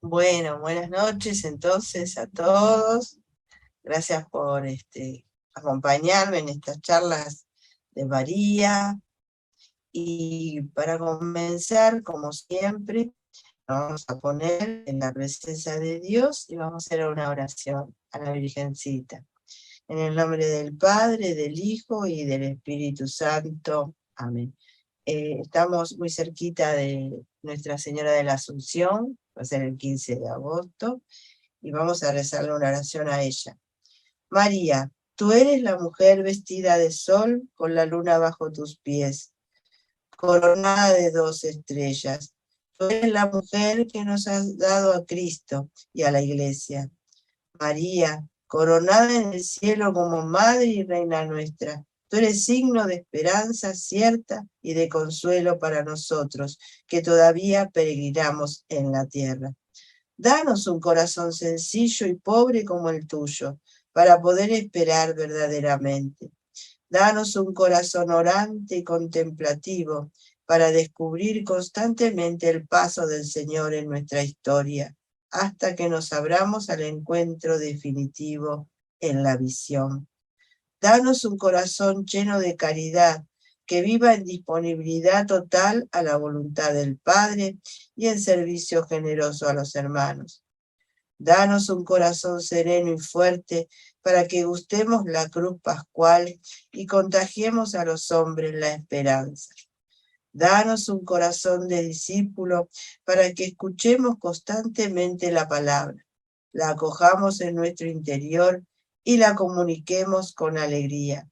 Bueno, buenas noches entonces a todos. Gracias por acompañarme en estas charlas de María. Y para comenzar, como siempre, nos vamos a poner en la presencia de Dios y vamos a hacer una oración a la Virgencita. En el nombre del Padre, del Hijo y del Espíritu Santo. Amén. Estamos muy cerquita de Nuestra Señora de la Asunción, va a ser el 15 de agosto, y vamos a rezarle una oración a ella. María, tú eres la mujer vestida de sol con la luna bajo tus pies, coronada de 2 estrellas. Tú eres la mujer que nos has dado a Cristo y a la Iglesia. María, coronada en el cielo como Madre y Reina nuestra, tú eres signo de esperanza cierta y de consuelo para nosotros, que todavía peregrinamos en la tierra. Danos un corazón sencillo y pobre como el tuyo, para poder esperar verdaderamente. Danos un corazón orante y contemplativo, para descubrir constantemente el paso del Señor en nuestra historia, hasta que nos abramos al encuentro definitivo en la visión. Danos un corazón lleno de caridad, que viva en disponibilidad total a la voluntad del Padre y en servicio generoso a los hermanos. Danos un corazón sereno y fuerte, para que gustemos la cruz pascual y contagiemos a los hombres la esperanza. Danos un corazón de discípulo, para que escuchemos constantemente la palabra, la acojamos en nuestro interior y la comuniquemos con alegría.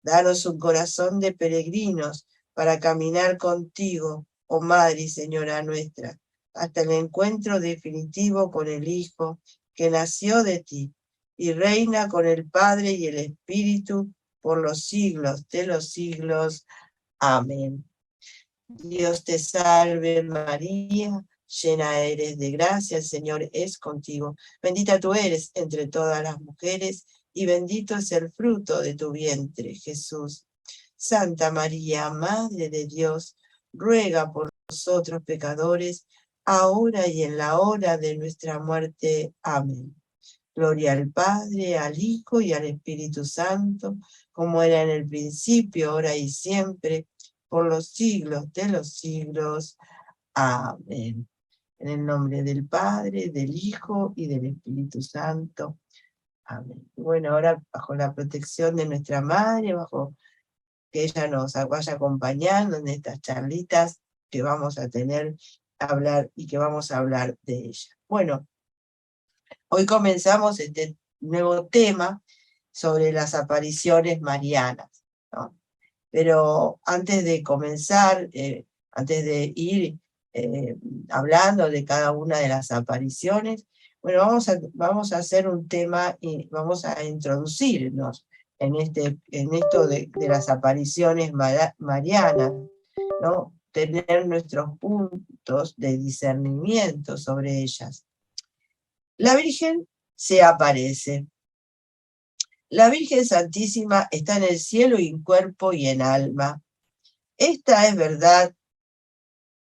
Danos un corazón de peregrinos, para caminar contigo, oh Madre y Señora nuestra, hasta el encuentro definitivo con el Hijo, que nació de ti, y reina con el Padre y el Espíritu por los siglos de los siglos. Amén. Dios te salve María, llena eres de gracia, el Señor es contigo. Bendita tú eres entre todas las mujeres, y bendito es el fruto de tu vientre, Jesús. Santa María, Madre de Dios, ruega por nosotros pecadores, ahora y en la hora de nuestra muerte. Amén. Gloria al Padre, al Hijo y al Espíritu Santo, como era en el principio, ahora y siempre, por los siglos de los siglos. Amén. En el nombre del Padre, del Hijo y del Espíritu Santo. Amén. Bueno, ahora bajo la protección de nuestra Madre, bajo que ella nos vaya acompañando en estas charlitas que vamos a tener, hablar y que vamos a hablar de ella. Bueno, hoy comenzamos este nuevo tema sobre las apariciones marianas, ¿no? Pero antes de comenzar, antes de ir hablando de cada una de las apariciones, bueno, vamos a hacer un tema y vamos a introducirnos en esto de las apariciones marianas, ¿no? Tener nuestros puntos de discernimiento sobre ellas. La Virgen se aparece. La Virgen Santísima está en el cielo y en cuerpo y en alma. Esta es verdad,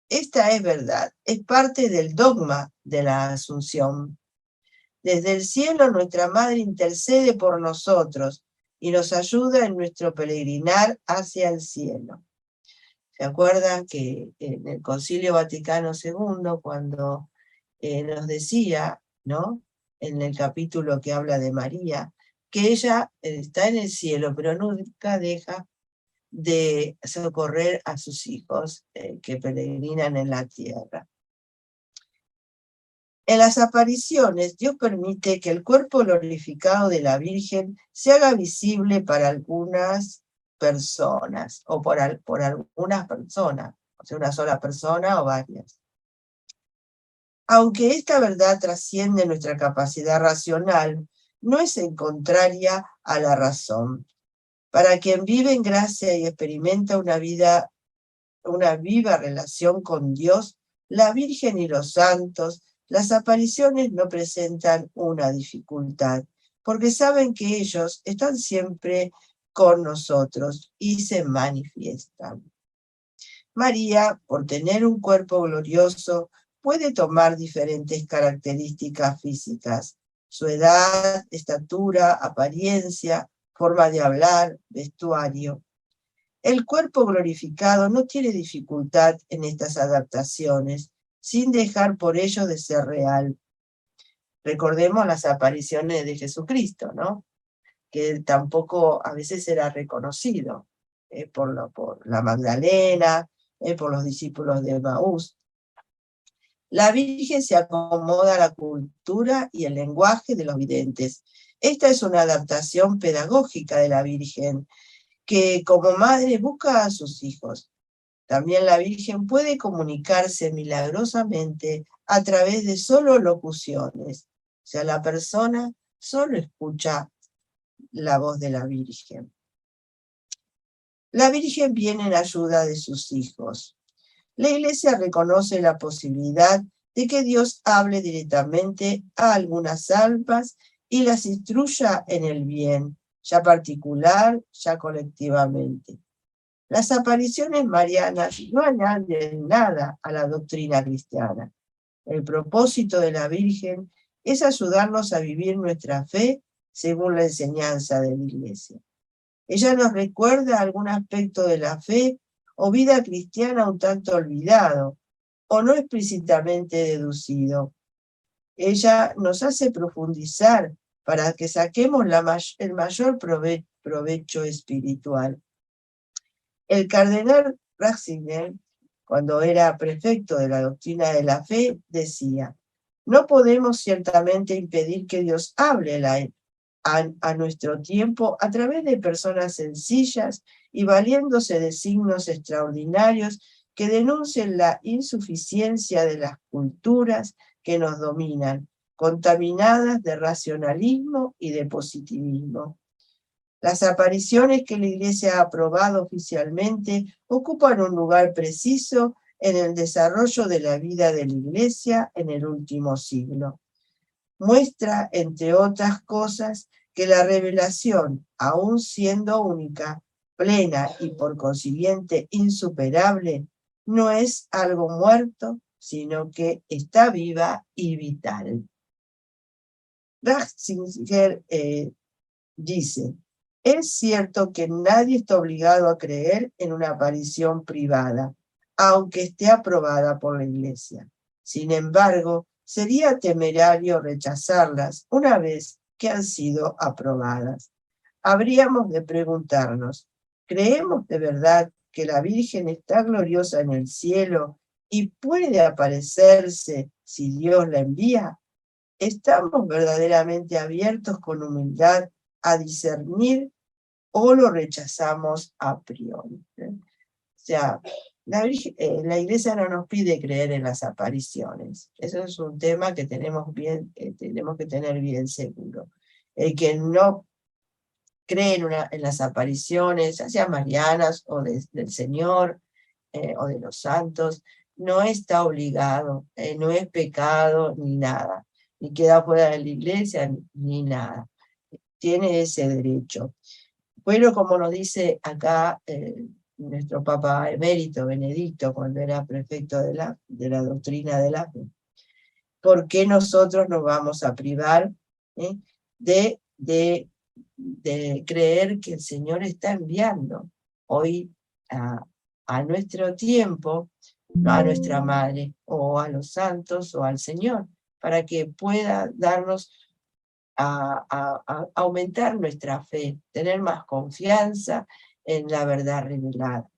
es parte del dogma de la Asunción. Desde el cielo nuestra Madre intercede por nosotros y nos ayuda en nuestro peregrinar hacia el cielo. ¿Se acuerdan que en el Concilio Vaticano II, cuando nos decía, ¿no?, en el capítulo que habla de María, que ella está en el cielo, pero nunca deja de socorrer a sus hijos que peregrinan en la tierra. En las apariciones, Dios permite que el cuerpo glorificado de la Virgen se haga visible para algunas personas, o por algunas personas, o sea, una sola persona o varias. Aunque esta verdad trasciende nuestra capacidad racional, no es en contraria a la razón. Para quien vive en gracia y experimenta una viva relación con Dios, la Virgen y los santos, las apariciones no presentan una dificultad, porque saben que ellos están siempre con nosotros y se manifiestan. María, por tener un cuerpo glorioso, puede tomar diferentes características físicas: su edad, estatura, apariencia, forma de hablar, vestuario. El cuerpo glorificado no tiene dificultad en estas adaptaciones, sin dejar por ello de ser real. Recordemos las apariciones de Jesucristo, ¿no? Que tampoco a veces era reconocido por la Magdalena, por los discípulos de Emaús. La Virgen se acomoda a la cultura y el lenguaje de los videntes. Esta es una adaptación pedagógica de la Virgen, que como madre busca a sus hijos. También la Virgen puede comunicarse milagrosamente a través de solo locuciones. O sea, la persona solo escucha la voz de la Virgen. La Virgen viene en ayuda de sus hijos. La Iglesia reconoce la posibilidad de que Dios hable directamente a algunas almas y las instruya en el bien, ya particular, ya colectivamente. Las apariciones marianas no añaden nada a la doctrina cristiana. El propósito de la Virgen es ayudarnos a vivir nuestra fe según la enseñanza de la Iglesia. Ella nos recuerda algún aspecto de la fe o vida cristiana un tanto olvidado o no explícitamente deducido. Ella nos hace profundizar para que saquemos el mayor provecho espiritual. El cardenal Ratzinger, cuando era prefecto de la doctrina de la fe, decía: no podemos ciertamente impedir que Dios hable a nuestro tiempo a través de personas sencillas y valiéndose de signos extraordinarios que denuncien la insuficiencia de las culturas que nos dominan, contaminadas de racionalismo y de positivismo. Las apariciones que la Iglesia ha aprobado oficialmente ocupan un lugar preciso en el desarrollo de la vida de la Iglesia en el último siglo. Muestra, entre otras cosas, que la revelación, aun siendo única, plena y por consiguiente insuperable, no es algo muerto, sino que está viva y vital. Ratzinger dice: es cierto que nadie está obligado a creer en una aparición privada, aunque esté aprobada por la Iglesia. Sin embargo, sería temerario rechazarlas una vez que han sido aprobadas. Habríamos de preguntarnos: ¿creemos de verdad que la Virgen está gloriosa en el cielo y puede aparecerse si Dios la envía? ¿Estamos verdaderamente abiertos con humildad a discernir o lo rechazamos a priori? O sea, la Iglesia no nos pide creer en las apariciones. Eso es un tema que tenemos que tener bien seguro. El que no cree en las apariciones, ya sean marianas o del Señor o de los santos, no está obligado, no es pecado ni nada, ni queda fuera de la Iglesia ni nada. Tiene ese derecho. Pero como nos dice acá nuestro Papa Emérito Benedicto, cuando era prefecto de la doctrina de la fe, ¿por qué nosotros nos vamos a privar de creer que el Señor está enviando hoy a nuestro tiempo, a nuestra Madre, o a los santos, o al Señor, para que pueda darnos a aumentar nuestra fe, tener más confianza en la verdad revelada.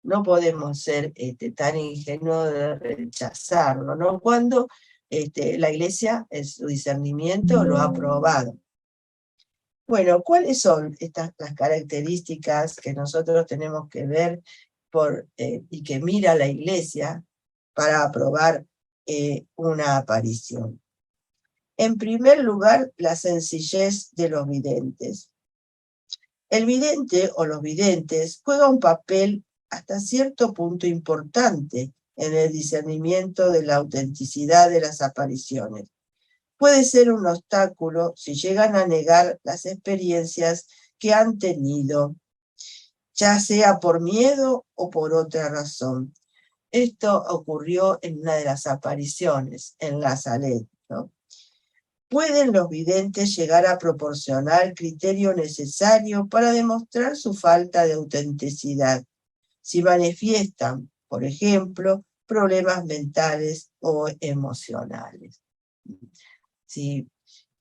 No podemos ser tan ingenuos de rechazarlo, ¿no? Cuando la Iglesia en su discernimiento lo ha probado. Bueno, ¿cuáles son las características que nosotros tenemos que ver y que mira la Iglesia para aprobar una aparición? En primer lugar, la sencillez de los videntes. El vidente o los videntes juega un papel hasta cierto punto importante en el discernimiento de la autenticidad de las apariciones. Puede ser un obstáculo si llegan a negar las experiencias que han tenido, ya sea por miedo o por otra razón. Esto ocurrió en una de las apariciones en Nazaret, ¿no? ¿Pueden los videntes llegar a proporcionar el criterio necesario para demostrar su falta de autenticidad si manifiestan, por ejemplo, problemas mentales o emocionales? Sí,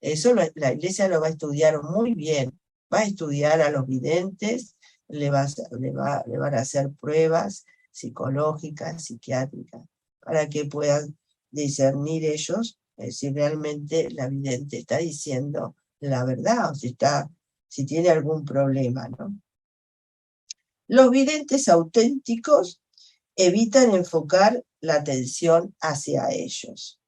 eso la Iglesia lo va a estudiar muy bien, va a estudiar a los videntes, le van a hacer pruebas psicológicas, psiquiátricas, para que puedan discernir ellos si realmente la vidente está diciendo la verdad o si tiene algún problema, ¿no? Los videntes auténticos evitan enfocar la atención hacia ellos.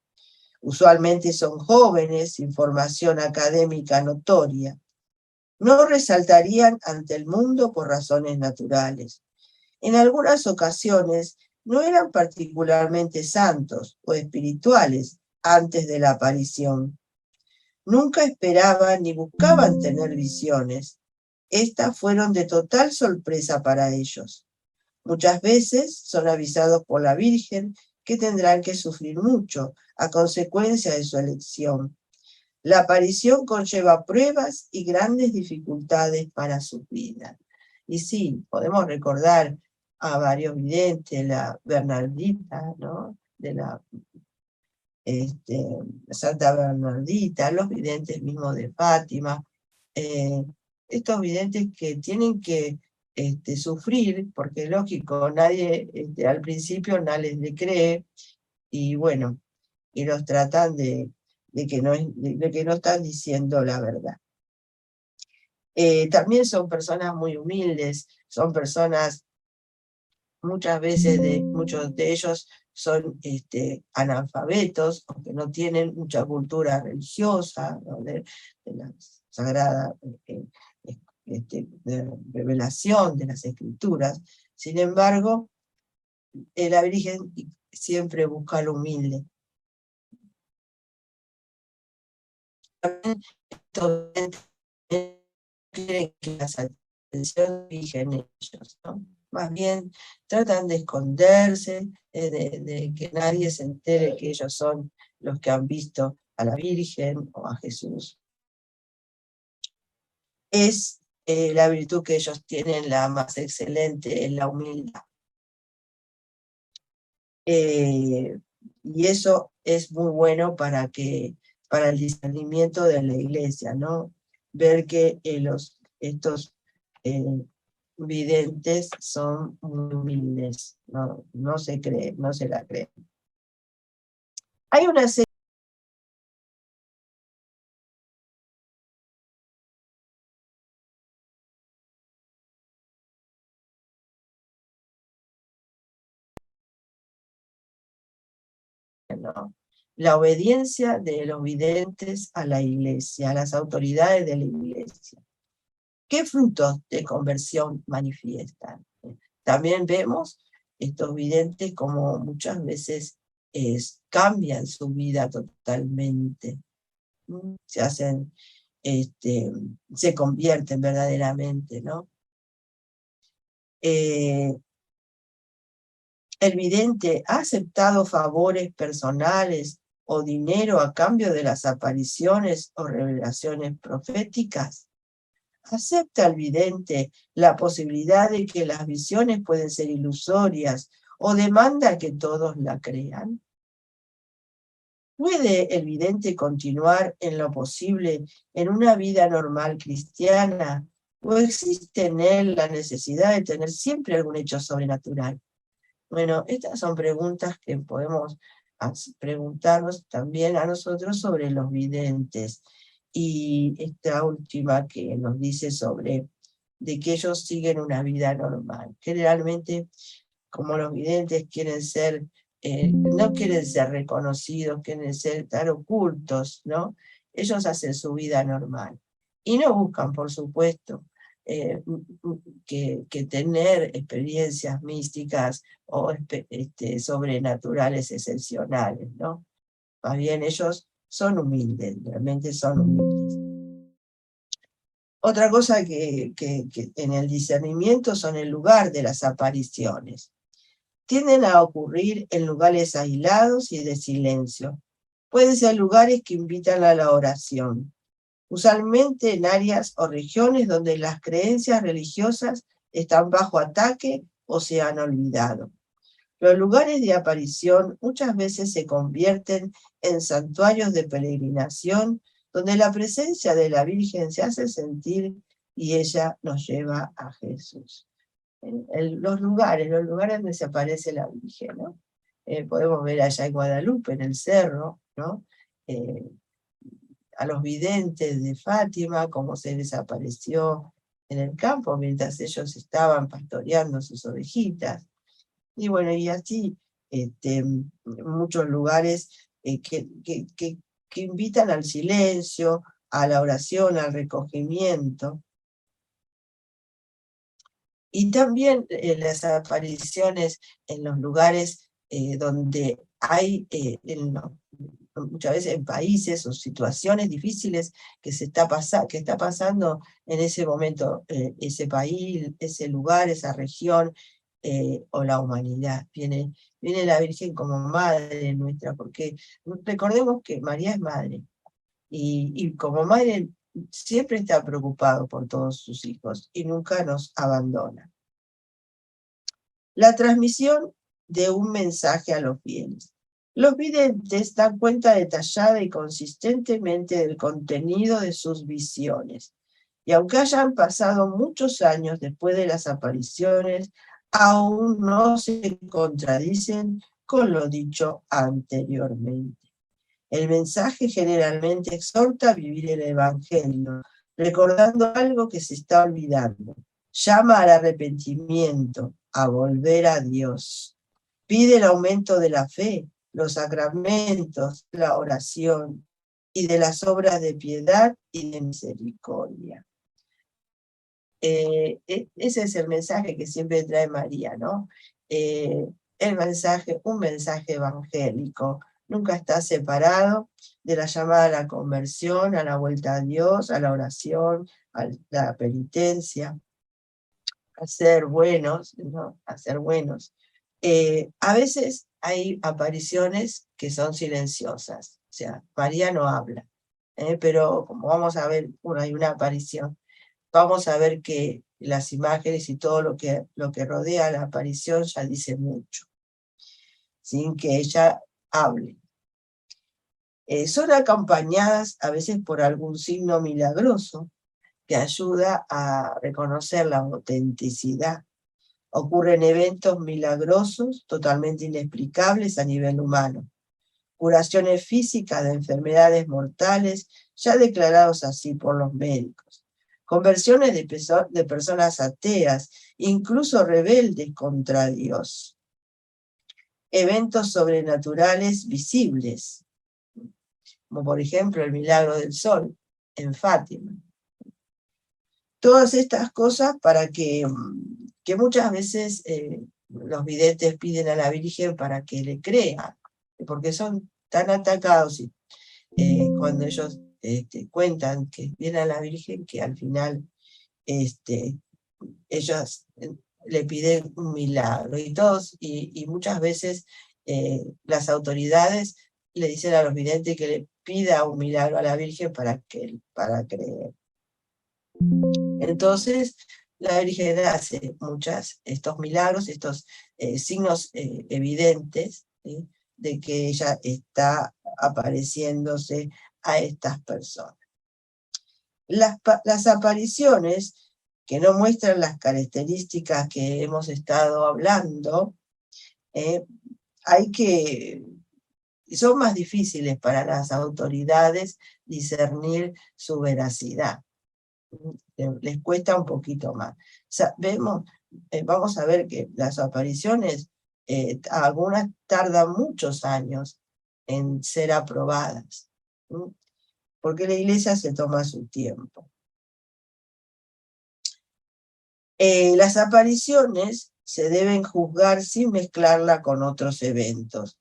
Usualmente son jóvenes, sin formación académica notoria. No resaltarían ante el mundo por razones naturales. En algunas ocasiones no eran particularmente santos o espirituales antes de la aparición. Nunca esperaban ni buscaban tener visiones. Estas fueron de total sorpresa para ellos. Muchas veces son avisados por la Virgen que tendrán que sufrir mucho a consecuencia de su elección. La aparición conlleva pruebas y grandes dificultades para su vida. Y sí, podemos recordar a varios videntes, la Bernardita, ¿no? De la Santa Bernardita, los videntes mismos de Fátima, estos videntes que tienen que sufrir, porque lógico, nadie, al principio nadie le cree, y bueno, y los tratan de que no están diciendo la verdad. También son personas muy humildes, son personas, muchas veces muchos de ellos son analfabetos, porque no tienen mucha cultura religiosa, ¿no? de la sagrada de revelación de las escrituras. Sin embargo, la Virgen siempre busca al humilde. Quieren que las atenciones fijen en ellos, ¿no? Más bien tratan de esconderse, de que nadie se entere que ellos son los que han visto a la Virgen o a Jesús. Es la virtud que ellos tienen la más excelente, es la humildad. Y eso es muy bueno para el discernimiento de la Iglesia, ¿no? Ver que estos videntes son muy humildes, no se creen, no se la creen. Hay una serie ¿no? La obediencia de los videntes a la Iglesia, a las autoridades de la Iglesia. ¿Qué frutos de conversión manifiestan? También vemos estos videntes como muchas veces cambian su vida totalmente. Se convierten verdaderamente, ¿no? El vidente ha aceptado favores personales o dinero a cambio de las apariciones o revelaciones proféticas. ¿Acepta el vidente la posibilidad de que las visiones pueden ser ilusorias o demanda que todos la crean? ¿Puede el vidente continuar en lo posible en una vida normal cristiana? ¿O existe en él la necesidad de tener siempre algún hecho sobrenatural? Bueno, estas son preguntas que podemos preguntarnos también a nosotros sobre los videntes. Y esta última que nos dice sobre de que ellos siguen una vida normal. Generalmente, como los videntes quieren ser, no quieren ser reconocidos, quieren estar ocultos, ¿no? Ellos hacen su vida normal. Y no buscan, por supuesto, que tener experiencias místicas o sobrenaturales excepcionales, ¿no? Más bien ellos son humildes, realmente son humildes. Otra cosa que en el discernimiento son el lugar de las apariciones. Tienden a ocurrir en lugares aislados y de silencio. Pueden ser lugares que invitan a la oración, usualmente en áreas o regiones donde las creencias religiosas están bajo ataque o se han olvidado. Los lugares de aparición muchas veces se convierten en santuarios de peregrinación donde la presencia de la Virgen se hace sentir y ella nos lleva a Jesús. Los lugares donde se aparece la Virgen, ¿no? Podemos ver allá en Guadalupe, en el cerro, ¿no? A los videntes de Fátima, cómo se desapareció en el campo mientras ellos estaban pastoreando sus ovejitas. Y bueno, y así muchos lugares que invitan al silencio, a la oración, al recogimiento. Y también las apariciones en los lugares donde hay, muchas veces en países o situaciones difíciles que está pasando en ese momento ese país, ese lugar, esa región o la humanidad. Viene la Virgen como madre nuestra, porque recordemos que María es madre, y como madre siempre está preocupado por todos sus hijos y nunca nos abandona. La transmisión de un mensaje a los fieles. Los videntes dan cuenta detallada y consistentemente del contenido de sus visiones. Y aunque hayan pasado muchos años después de las apariciones, aún no se contradicen con lo dicho anteriormente. El mensaje generalmente exhorta a vivir el Evangelio, recordando algo que se está olvidando. Llama al arrepentimiento, a volver a Dios. Pide el aumento de la fe, los sacramentos, la oración y de las obras de piedad y de misericordia. Ese es el mensaje que siempre trae María, ¿no? Un mensaje evangélico. Nunca está separado de la llamada a la conversión, a la vuelta a Dios, a la oración, a la penitencia, a ser buenos, ¿no? A ser buenos. A veces hay apariciones que son silenciosas, o sea, María no habla, pero como vamos a ver, hay una aparición, vamos a ver que las imágenes y todo lo que rodea la aparición ya dice mucho, sin que ella hable. Son acompañadas a veces por algún signo milagroso que ayuda a reconocer la autenticidad. Ocurren eventos milagrosos totalmente inexplicables a nivel humano. Curaciones físicas de enfermedades mortales ya declarados así por los médicos. Conversiones de personas ateas, incluso rebeldes contra Dios. Eventos sobrenaturales visibles, como por ejemplo el milagro del sol en Fátima. Todas estas cosas para que muchas veces los videntes piden a la Virgen para que le crean, porque son tan atacados y cuando ellos cuentan que viene a la Virgen que al final ellos le piden un milagro y muchas veces las autoridades le dicen a los videntes que le pida un milagro a la Virgen para creer. Entonces la Virgen hace estos milagros, estos signos evidentes, ¿sí? de que ella está apareciéndose a estas personas. Las apariciones que no muestran las características que hemos estado hablando, son más difíciles para las autoridades discernir su veracidad. Les cuesta un poquito más. Vamos a ver que las apariciones, algunas tardan muchos años en ser aprobadas, porque la iglesia se toma su tiempo. Las apariciones se deben juzgar sin mezclarla con otros eventos.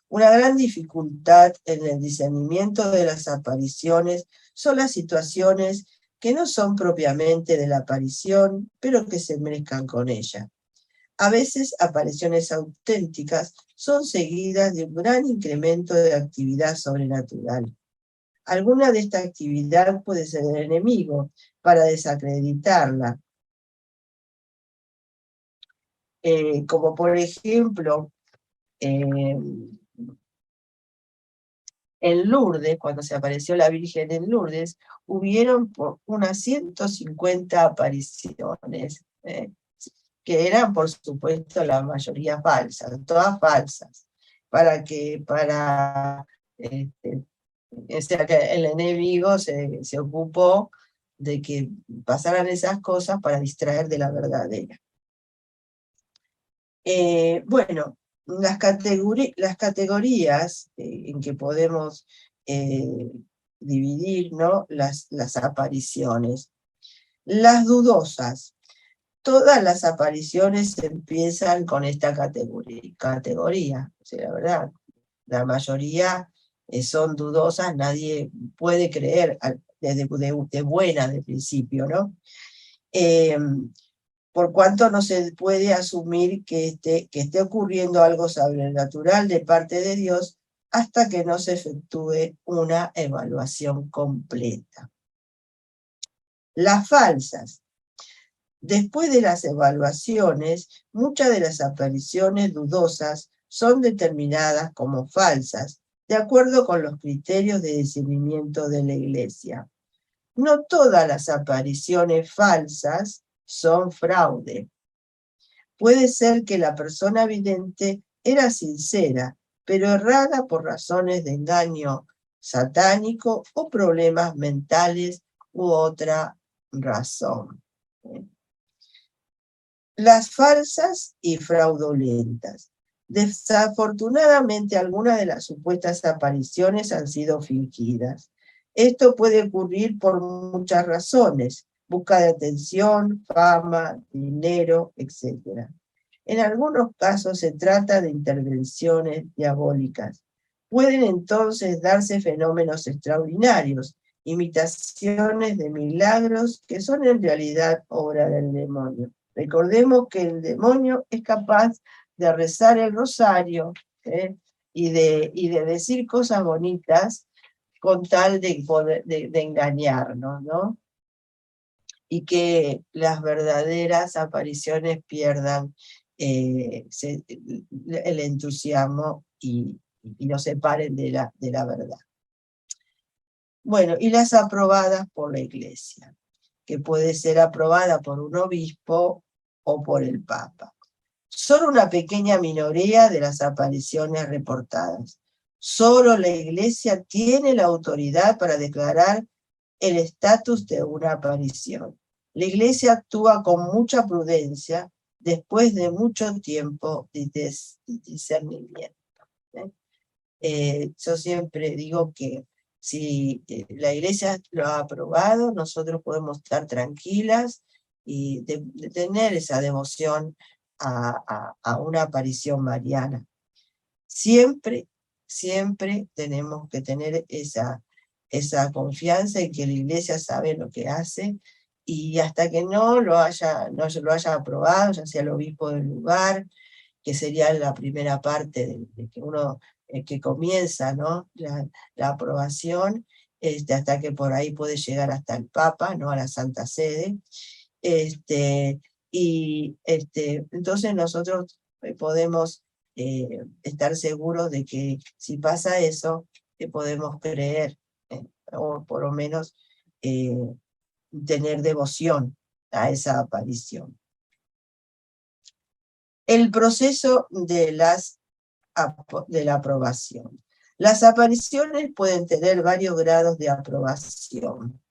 Una gran dificultad en el discernimiento de las apariciones son las situaciones que no son propiamente de la aparición, pero que se mezclan con ella. A veces apariciones auténticas son seguidas de un gran incremento de actividad sobrenatural. Alguna de esta actividad puede ser el enemigo para desacreditarla, como por ejemplo, en Lourdes, cuando se apareció la Virgen en Lourdes, hubieron unas 150 apariciones, que eran, por supuesto, la mayoría falsas, todas falsas, o sea, que el enemigo se ocupó de que pasaran esas cosas para distraer de la verdadera. Bueno, las categorías en que podemos dividir, ¿no?, las apariciones. Las dudosas. Todas las apariciones empiezan con esta categoría. O sea, la verdad, la mayoría son dudosas, nadie puede creer de buena de principio, ¿no? Por cuanto no se puede asumir que esté ocurriendo algo sobrenatural de parte de Dios hasta que no se efectúe una evaluación completa. Las falsas. Después de las evaluaciones, muchas de las apariciones dudosas son determinadas como falsas, de acuerdo con los criterios de discernimiento de la Iglesia. No todas las apariciones falsas son fraude. Puede ser que la persona vidente era sincera, pero errada por razones de engaño satánico o problemas mentales u otra razón. Las falsas y fraudulentas. Desafortunadamente, algunas de las supuestas apariciones han sido fingidas. Esto puede ocurrir por muchas razones: busca de atención, fama, dinero, etc. En algunos casos se trata de intervenciones diabólicas. Pueden entonces darse fenómenos extraordinarios, imitaciones de milagros que son en realidad obra del demonio. Recordemos que el demonio es capaz de rezar el rosario y de decir cosas bonitas con tal de engañarnos, ¿no? Y que las verdaderas apariciones pierdan el entusiasmo y nos separen de la verdad. Bueno, y las aprobadas por la Iglesia, que puede ser aprobada por un obispo o por el Papa. Solo una pequeña minoría de las apariciones reportadas. Solo la Iglesia tiene la autoridad para declarar el estatus de una aparición. La Iglesia actúa con mucha prudencia después de mucho tiempo de discernimiento. Yo siempre digo que si la Iglesia lo ha aprobado, nosotros podemos estar tranquilas y de tener esa devoción a una aparición mariana. Siempre tenemos que tener esa confianza en que la Iglesia sabe lo que hace, y hasta que no lo haya aprobado, ya sea el obispo del lugar, que sería la primera parte de que uno que comienza, ¿no?, la aprobación, hasta que por ahí puede llegar hasta el Papa, ¿no?, a la Santa Sede. Entonces nosotros podemos estar seguros de que si pasa eso, que podemos creer, o por lo menos tener devoción a esa aparición. El proceso de la aprobación. Las apariciones pueden tener varios grados de aprobación.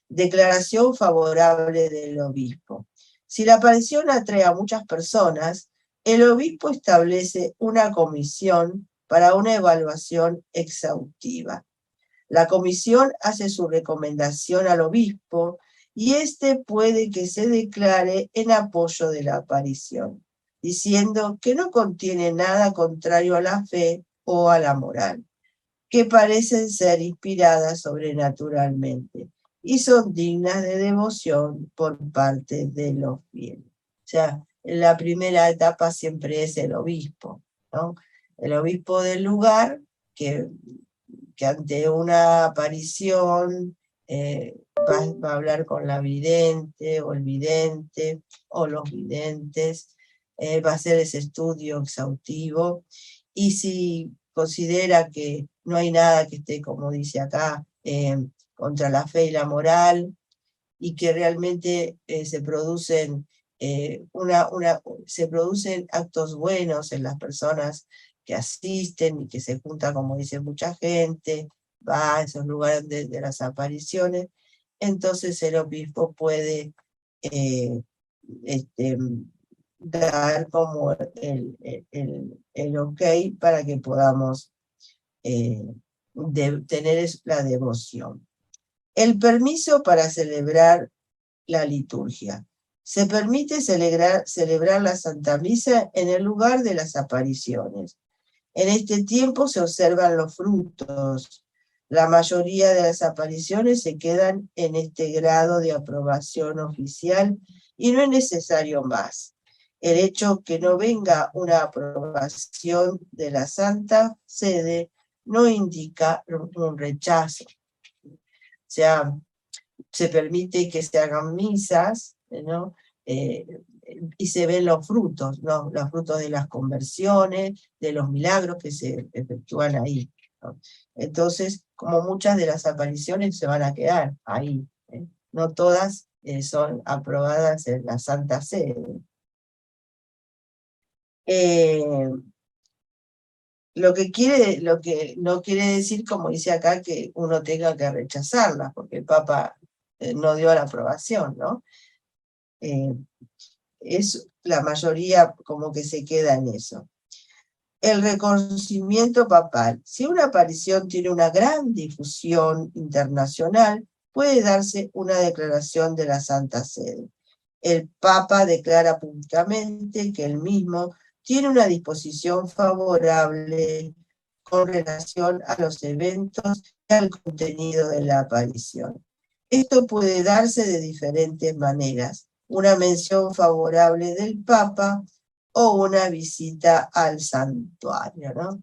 Declaración favorable del obispo. Si la aparición atrae a muchas personas, el obispo establece una comisión para una evaluación exhaustiva. La comisión hace su recomendación al obispo y éste puede que se declare en apoyo de la aparición, diciendo que no contiene nada contrario a la fe o a la moral, que parecen ser inspiradas sobrenaturalmente y son dignas de devoción por parte de los fieles. O sea, en la primera etapa siempre es el obispo, ¿no? El obispo del lugar que ante una aparición va a hablar con la vidente o el vidente o los videntes, va a hacer ese estudio exhaustivo, y si considera que no hay nada que esté, como dice acá, contra la fe y la moral, y que realmente se producen actos buenos en las personas que asisten y que se junta, como dice mucha gente, va a esos lugares de las apariciones, entonces el obispo puede dar como el ok para que podamos tener la devoción. El permiso para celebrar la liturgia. Se permite celebrar la Santa Misa en el lugar de las apariciones. En este tiempo se observan los frutos. La mayoría de las apariciones se quedan en este grado de aprobación oficial y no es necesario más. El hecho que no venga una aprobación de la Santa Sede no indica un rechazo. O sea, se permite que se hagan misas, ¿no? Y se ven los frutos, ¿no? Los frutos de las conversiones, de los milagros que se efectúan ahí, ¿no? Entonces, como muchas de las apariciones se van a quedar ahí, ¿eh? No todas son aprobadas en la Santa Sede. Lo que no quiere decir, como dice acá, que uno tenga que rechazarlas, porque el Papa no dio la aprobación, ¿no? Es la mayoría como que se queda en eso. El reconocimiento papal. Si una aparición tiene una gran difusión internacional, puede darse una declaración de la Santa Sede. El Papa declara públicamente que él mismo tiene una disposición favorable con relación a los eventos y al contenido de la aparición. Esto puede darse de diferentes maneras: una mención favorable del Papa o una visita al santuario, ¿no?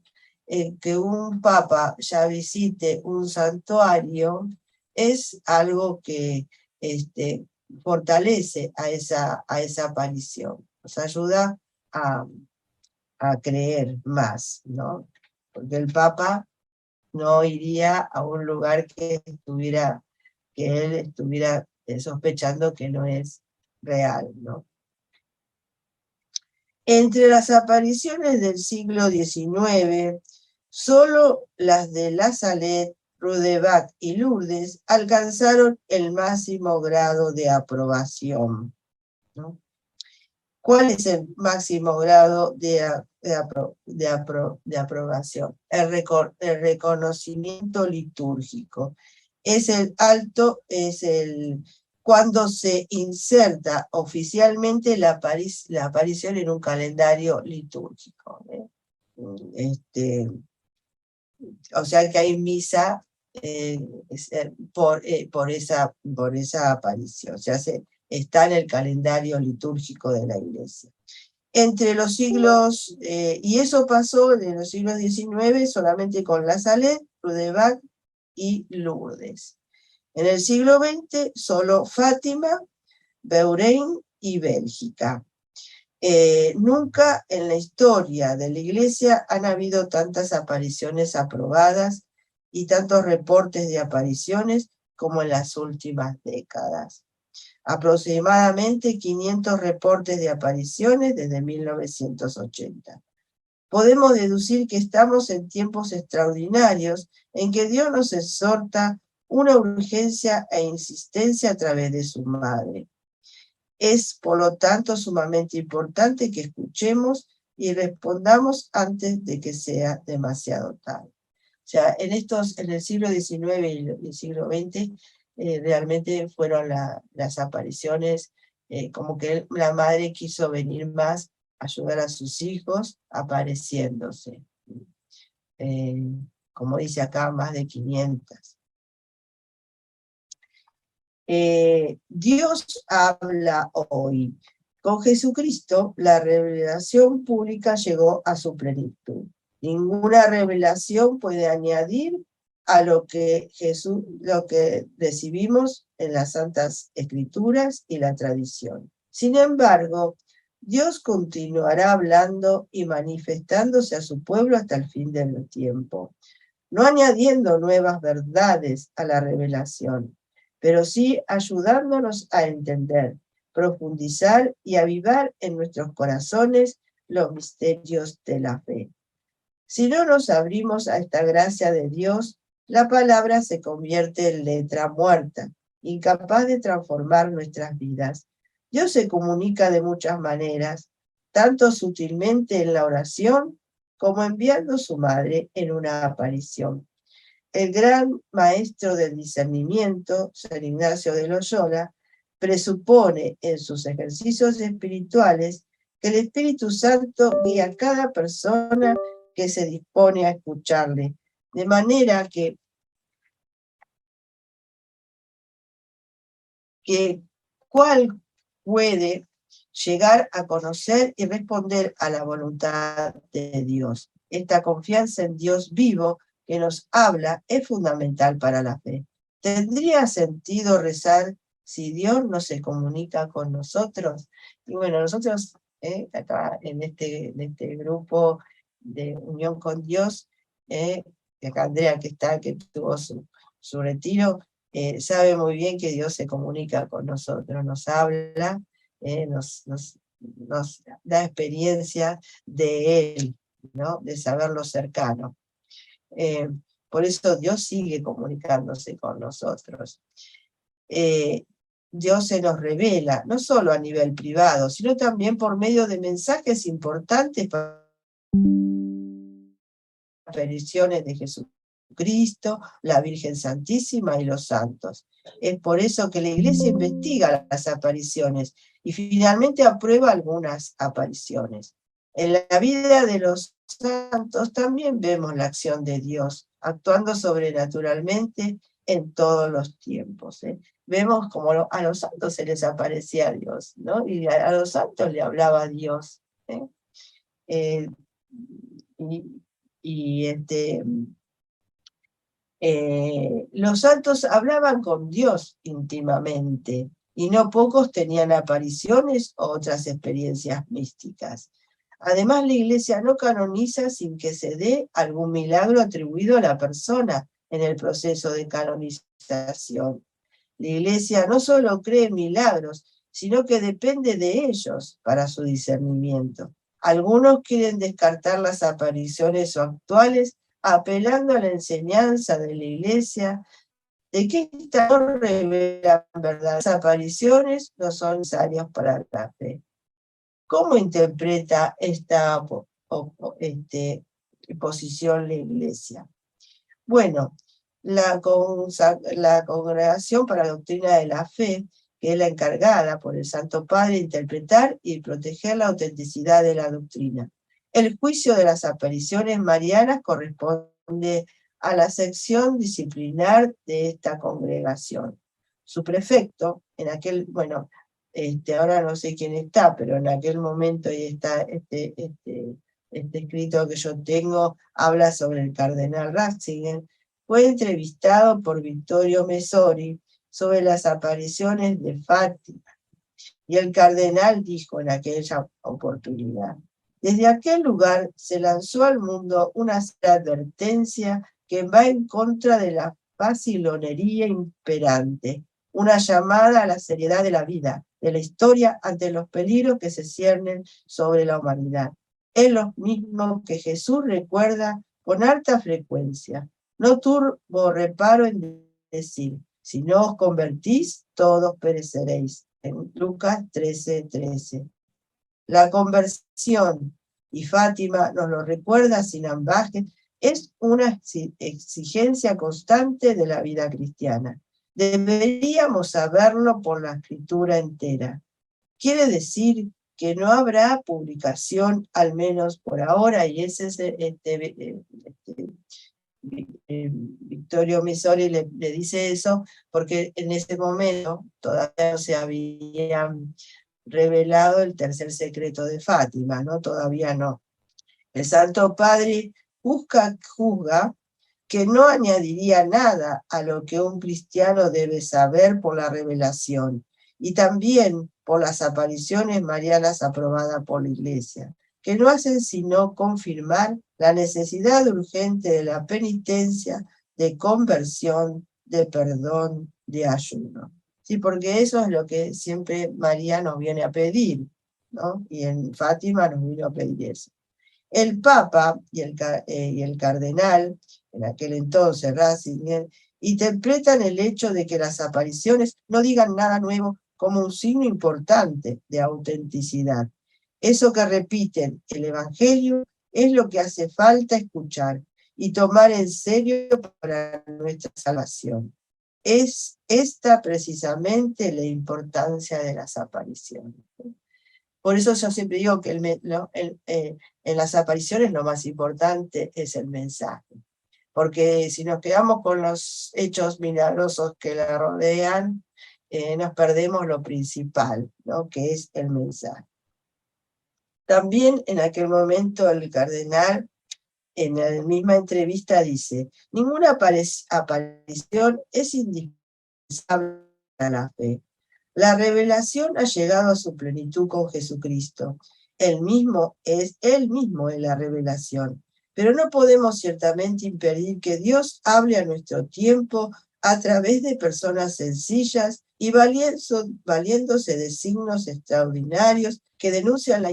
Que un Papa ya visite un santuario es algo que fortalece a esa aparición, nos ayuda a creer más, ¿no? Porque el Papa no iría a un lugar que él estuviera sospechando que no es real, ¿no? Entre las apariciones del siglo XIX, solo las de La Salette, Rudeback y Lourdes alcanzaron el máximo grado de aprobación, ¿no? ¿Cuál es el máximo grado de aprobación? El reconocimiento litúrgico. Cuando se inserta oficialmente la aparición en un calendario litúrgico. O sea que hay misa por esa aparición. O sea, está en el calendario litúrgico de la Iglesia. Entre los siglos, y eso pasó en los siglos XIX solamente con La Salette, Rudeback y Lourdes. En el siglo XX, solo Fátima, Beuren y Bélgica. Nunca en la historia de la Iglesia han habido tantas apariciones aprobadas y tantos reportes de apariciones como en las últimas décadas. Aproximadamente 500 reportes de apariciones desde 1980. Podemos deducir que estamos en tiempos extraordinarios en que Dios nos exhorta una urgencia e insistencia a través de su madre. Es, por lo tanto, sumamente importante que escuchemos y respondamos antes de que sea demasiado tarde. O sea, en el siglo XIX y el siglo XX, realmente fueron las apariciones, como que la madre quiso venir más, ayudar a sus hijos, apareciéndose. Como dice acá, más de 500. Dios habla hoy. Con Jesucristo, la revelación pública llegó a su plenitud. Ninguna revelación puede añadir a lo que recibimos en las Santas Escrituras y la tradición. Sin embargo, Dios continuará hablando y manifestándose a su pueblo hasta el fin del tiempo, no añadiendo nuevas verdades a la revelación, pero sí ayudándonos a entender, profundizar y avivar en nuestros corazones los misterios de la fe. Si no nos abrimos a esta gracia de Dios, la palabra se convierte en letra muerta, incapaz de transformar nuestras vidas. Dios se comunica de muchas maneras, tanto sutilmente en la oración como enviando su madre en una aparición. El gran maestro del discernimiento, San Ignacio de Loyola, presupone en sus ejercicios espirituales que el Espíritu Santo guía a cada persona que se dispone a escucharle, de manera que cual puede llegar a conocer y responder a la voluntad de Dios. Esta confianza en Dios vivo que nos habla es fundamental para la fe. ¿Tendría sentido rezar si Dios no se comunica con nosotros? Y bueno, nosotros acá en este grupo de unión con Dios, que acá Andrea que tuvo su retiro, sabe muy bien que Dios se comunica con nosotros, nos habla, nos da experiencia de Él, ¿no? De saberlo cercano. Por eso Dios sigue comunicándose con nosotros. Dios se nos revela, no solo a nivel privado, sino también por medio de mensajes importantes para las apariciones de Jesucristo, la Virgen Santísima y los santos. Es por eso que la Iglesia investiga las apariciones y finalmente aprueba algunas apariciones. En la vida de los santos también vemos la acción de Dios, actuando sobrenaturalmente en todos los tiempos. Vemos como a los santos se les aparecía Dios, ¿no? Y a los santos le hablaba Dios. Los santos hablaban con Dios íntimamente y no pocos tenían apariciones o otras experiencias místicas. Además, la Iglesia no canoniza sin que se dé algún milagro atribuido a la persona en el proceso de canonización. La Iglesia no solo cree en milagros, sino que depende de ellos para su discernimiento. Algunos quieren descartar las apariciones actuales apelando a la enseñanza de la Iglesia de que estas no revelan verdad. Las apariciones no son necesarias para la fe. ¿Cómo interpreta esta posición la Iglesia? Bueno, la Congregación para la Doctrina de la Fe, que es la encargada por el Santo Padre de interpretar y proteger la autenticidad de la doctrina. El juicio de las apariciones marianas corresponde a la sección disciplinar de esta congregación. Su prefecto, ahora no sé quién está, pero en aquel momento y está este escrito que yo tengo, habla sobre el cardenal Ratzinger, fue entrevistado por Vittorio Messori sobre las apariciones de Fátima. Y el cardenal dijo en aquella oportunidad: desde aquel lugar se lanzó al mundo una advertencia que va en contra de la facilonería imperante, una llamada a la seriedad de la vida, de la historia, ante los peligros que se ciernen sobre la humanidad. Es lo mismo que Jesús recuerda con alta frecuencia. No tuvo reparo en decir: si no os convertís, todos pereceréis. En Lucas 13:13. La conversión, y Fátima nos lo recuerda sin ambajes, es una exigencia constante de la vida cristiana. Deberíamos saberlo por la escritura entera. Quiere decir que no habrá publicación, al menos por ahora, y ese es Vittorio Missori le dice eso, porque en ese momento todavía no se había revelado el tercer secreto de Fátima, ¿no? Todavía no. El Santo Padre juzga que no añadiría nada a lo que un cristiano debe saber por la revelación y también por las apariciones marianas aprobadas por la Iglesia, que no hacen sino confirmar la necesidad urgente de la penitencia, de conversión, de perdón, de ayuno. Sí, porque eso es lo que siempre María nos viene a pedir, ¿no? Y en Fátima nos vino a pedir eso. El Papa y el Cardenal, en aquel entonces Ratzinger, interpretan el hecho de que las apariciones no digan nada nuevo como un signo importante de autenticidad. Eso que repiten el Evangelio es lo que hace falta escuchar y tomar en serio para nuestra salvación. Es esta precisamente la importancia de las apariciones. Por eso yo siempre digo que en las apariciones lo más importante es el mensaje. Porque si nos quedamos con los hechos milagrosos que la rodean, nos perdemos lo principal, ¿no? Que es el mensaje. También en aquel momento el cardenal, en la misma entrevista, dice: ninguna aparición es indispensable para la fe. La revelación ha llegado a su plenitud con Jesucristo. Él mismo es la revelación. Pero no podemos ciertamente impedir que Dios hable a nuestro tiempo a través de personas sencillas y valiéndose de signos extraordinarios que denuncian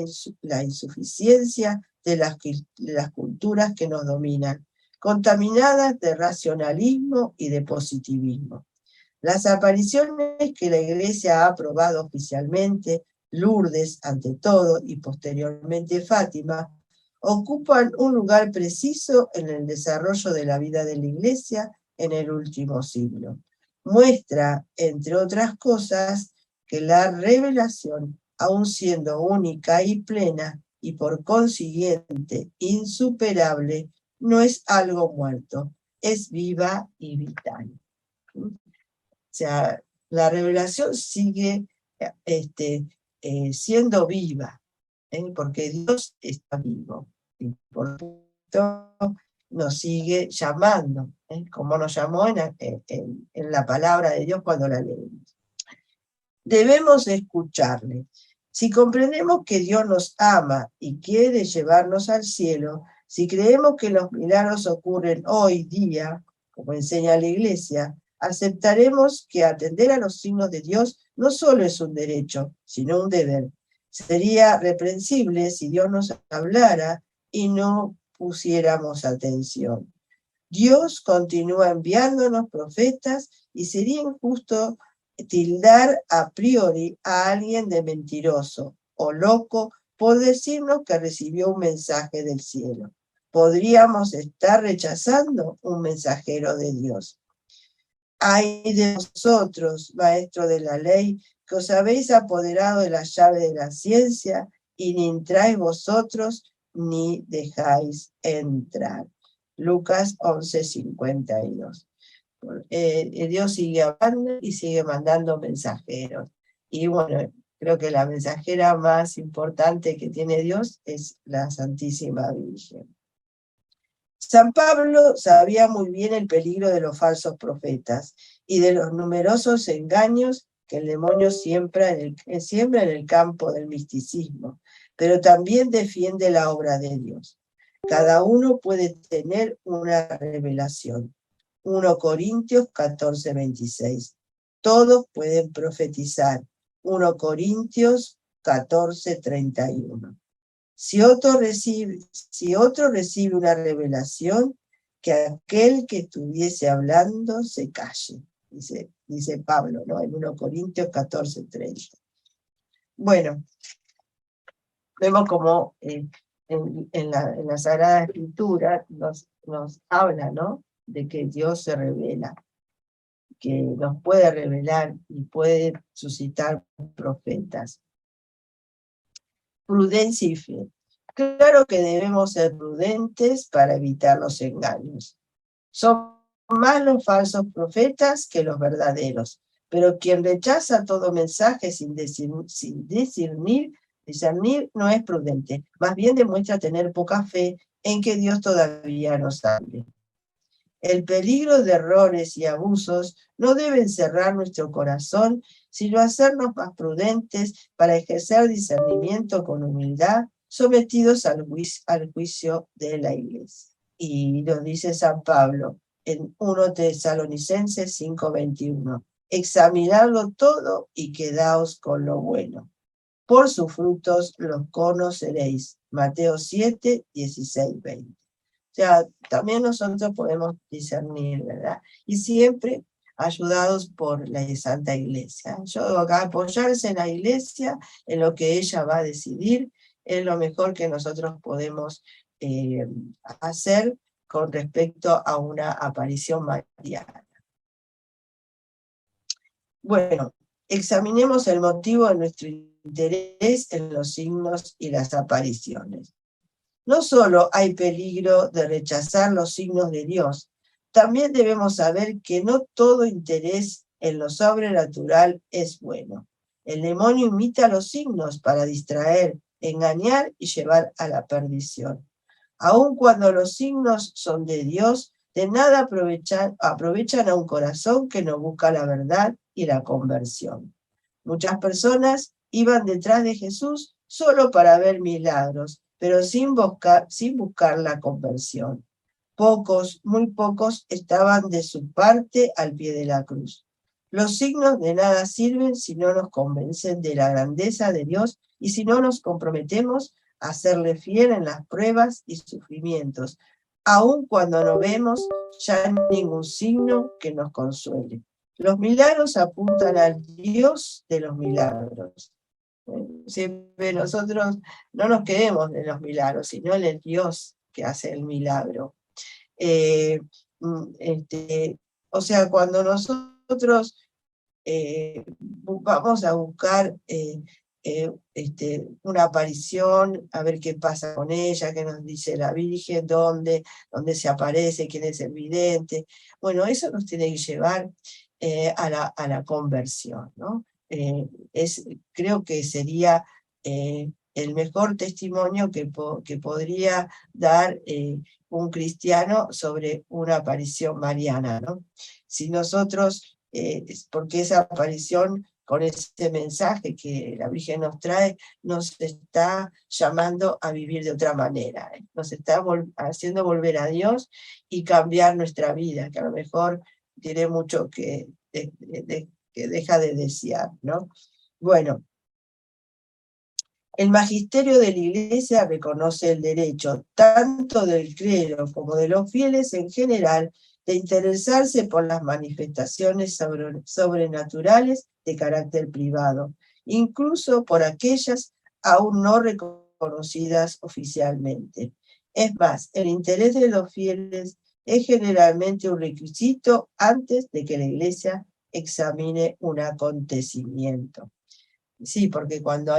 la insuficiencia de las culturas que nos dominan, contaminadas de racionalismo y de positivismo. Las apariciones que la Iglesia ha aprobado oficialmente, Lourdes ante todo y posteriormente Fátima, ocupan un lugar preciso en el desarrollo de la vida de la Iglesia en el último siglo. Muestra, entre otras cosas, que la revelación, aun siendo única y plena y por consiguiente insuperable, no es algo muerto, es viva y vital. O sea, la revelación sigue siendo viva, porque Dios está vivo. Y por tanto nos sigue llamando, como nos llamó en la palabra de Dios cuando la leemos. Debemos escucharle. Si comprendemos que Dios nos ama y quiere llevarnos al cielo, si creemos que los milagros ocurren hoy día, como enseña la Iglesia, aceptaremos que atender a los signos de Dios no solo es un derecho, sino un deber. Sería reprensible si Dios nos hablara y no pusiéramos atención. Dios continúa enviándonos profetas y sería injusto tildar a priori a alguien de mentiroso o loco por decirnos que recibió un mensaje del cielo. Podríamos estar rechazando un mensajero de Dios. Ay de vosotros, maestros de la ley, que os habéis apoderado de la llave de la ciencia y ni entráis vosotros ni dejáis entrar. Lucas 11:52. Dios sigue hablando y sigue mandando mensajeros. Y bueno, creo que la mensajera más importante que tiene Dios es la Santísima Virgen. San Pablo sabía muy bien el peligro de los falsos profetas y de los numerosos engaños que el demonio siembra en el campo del misticismo, pero también defiende la obra de Dios. Cada uno puede tener una revelación. 1 Corintios 14:26. Todos pueden profetizar. 1 Corintios 14:31. Si otro recibe una revelación, que aquel que estuviese hablando se calle, dice Pablo, ¿no? En 1 Corintios 14:30. Bueno, vemos como en la Sagrada Escritura nos habla, ¿no? De que Dios se revela, que nos puede revelar y puede suscitar profetas. Prudencia y fe. Claro que debemos ser prudentes para evitar los engaños. Son más los falsos profetas que los verdaderos, pero quien rechaza todo mensaje sin discernir no es prudente, más bien demuestra tener poca fe en que Dios todavía nos hable. El peligro de errores y abusos no debe cerrar nuestro corazón, sino hacernos más prudentes para ejercer discernimiento con humildad, sometidos al juicio de la Iglesia. Y nos dice San Pablo en 1 Tesalonicenses 5:21, examinadlo todo y quedaos con lo bueno. Por sus frutos los conoceréis. Mateo 7:16-20. O sea, también nosotros podemos discernir, ¿verdad? Y siempre ayudados por la Santa Iglesia. Yo acá apoyarse en la Iglesia, en lo que ella va a decidir, es lo mejor que nosotros podemos hacer con respecto a una aparición mariana. Bueno, examinemos el motivo de nuestro interés en los signos y las apariciones. No solo hay peligro de rechazar los signos de Dios, también debemos saber que no todo interés en lo sobrenatural es bueno. El demonio imita los signos para distraer, engañar y llevar a la perdición. Aun cuando los signos son de Dios, de nada aprovechan a un corazón que no busca la verdad y la conversión. Muchas personas iban detrás de Jesús solo para ver milagros, pero sin buscar la conversión. Muy pocos estaban de su parte al pie de la cruz. Los signos de nada sirven si no nos convencen de la grandeza de Dios y si no nos comprometemos a serle fiel en las pruebas y sufrimientos, aun cuando no vemos ya ningún signo que nos consuele. Los milagros apuntan al Dios de los milagros. Siempre nosotros no nos quedemos de los milagros, sino en el Dios que hace el milagro. O sea, cuando nosotros vamos a buscar una aparición, a ver qué pasa con ella, qué nos dice la Virgen, dónde se aparece, quién es el vidente. Bueno, eso nos tiene que llevar a la conversión, ¿no? Creo que sería el mejor testimonio que podría dar un cristiano sobre una aparición mariana, ¿no? Si nosotros, porque esa aparición con ese mensaje que la Virgen nos trae, nos está llamando a vivir de otra manera, nos está haciendo volver a Dios y cambiar nuestra vida, que a lo mejor tiene mucho que deja de desear, ¿no? Bueno, el magisterio de la Iglesia reconoce el derecho, tanto del clero como de los fieles en general, de interesarse por las manifestaciones sobrenaturales de carácter privado, incluso por aquellas aún no reconocidas oficialmente. Es más, el interés de los fieles es generalmente un requisito antes de que la Iglesia examine un acontecimiento. Sí, porque cuando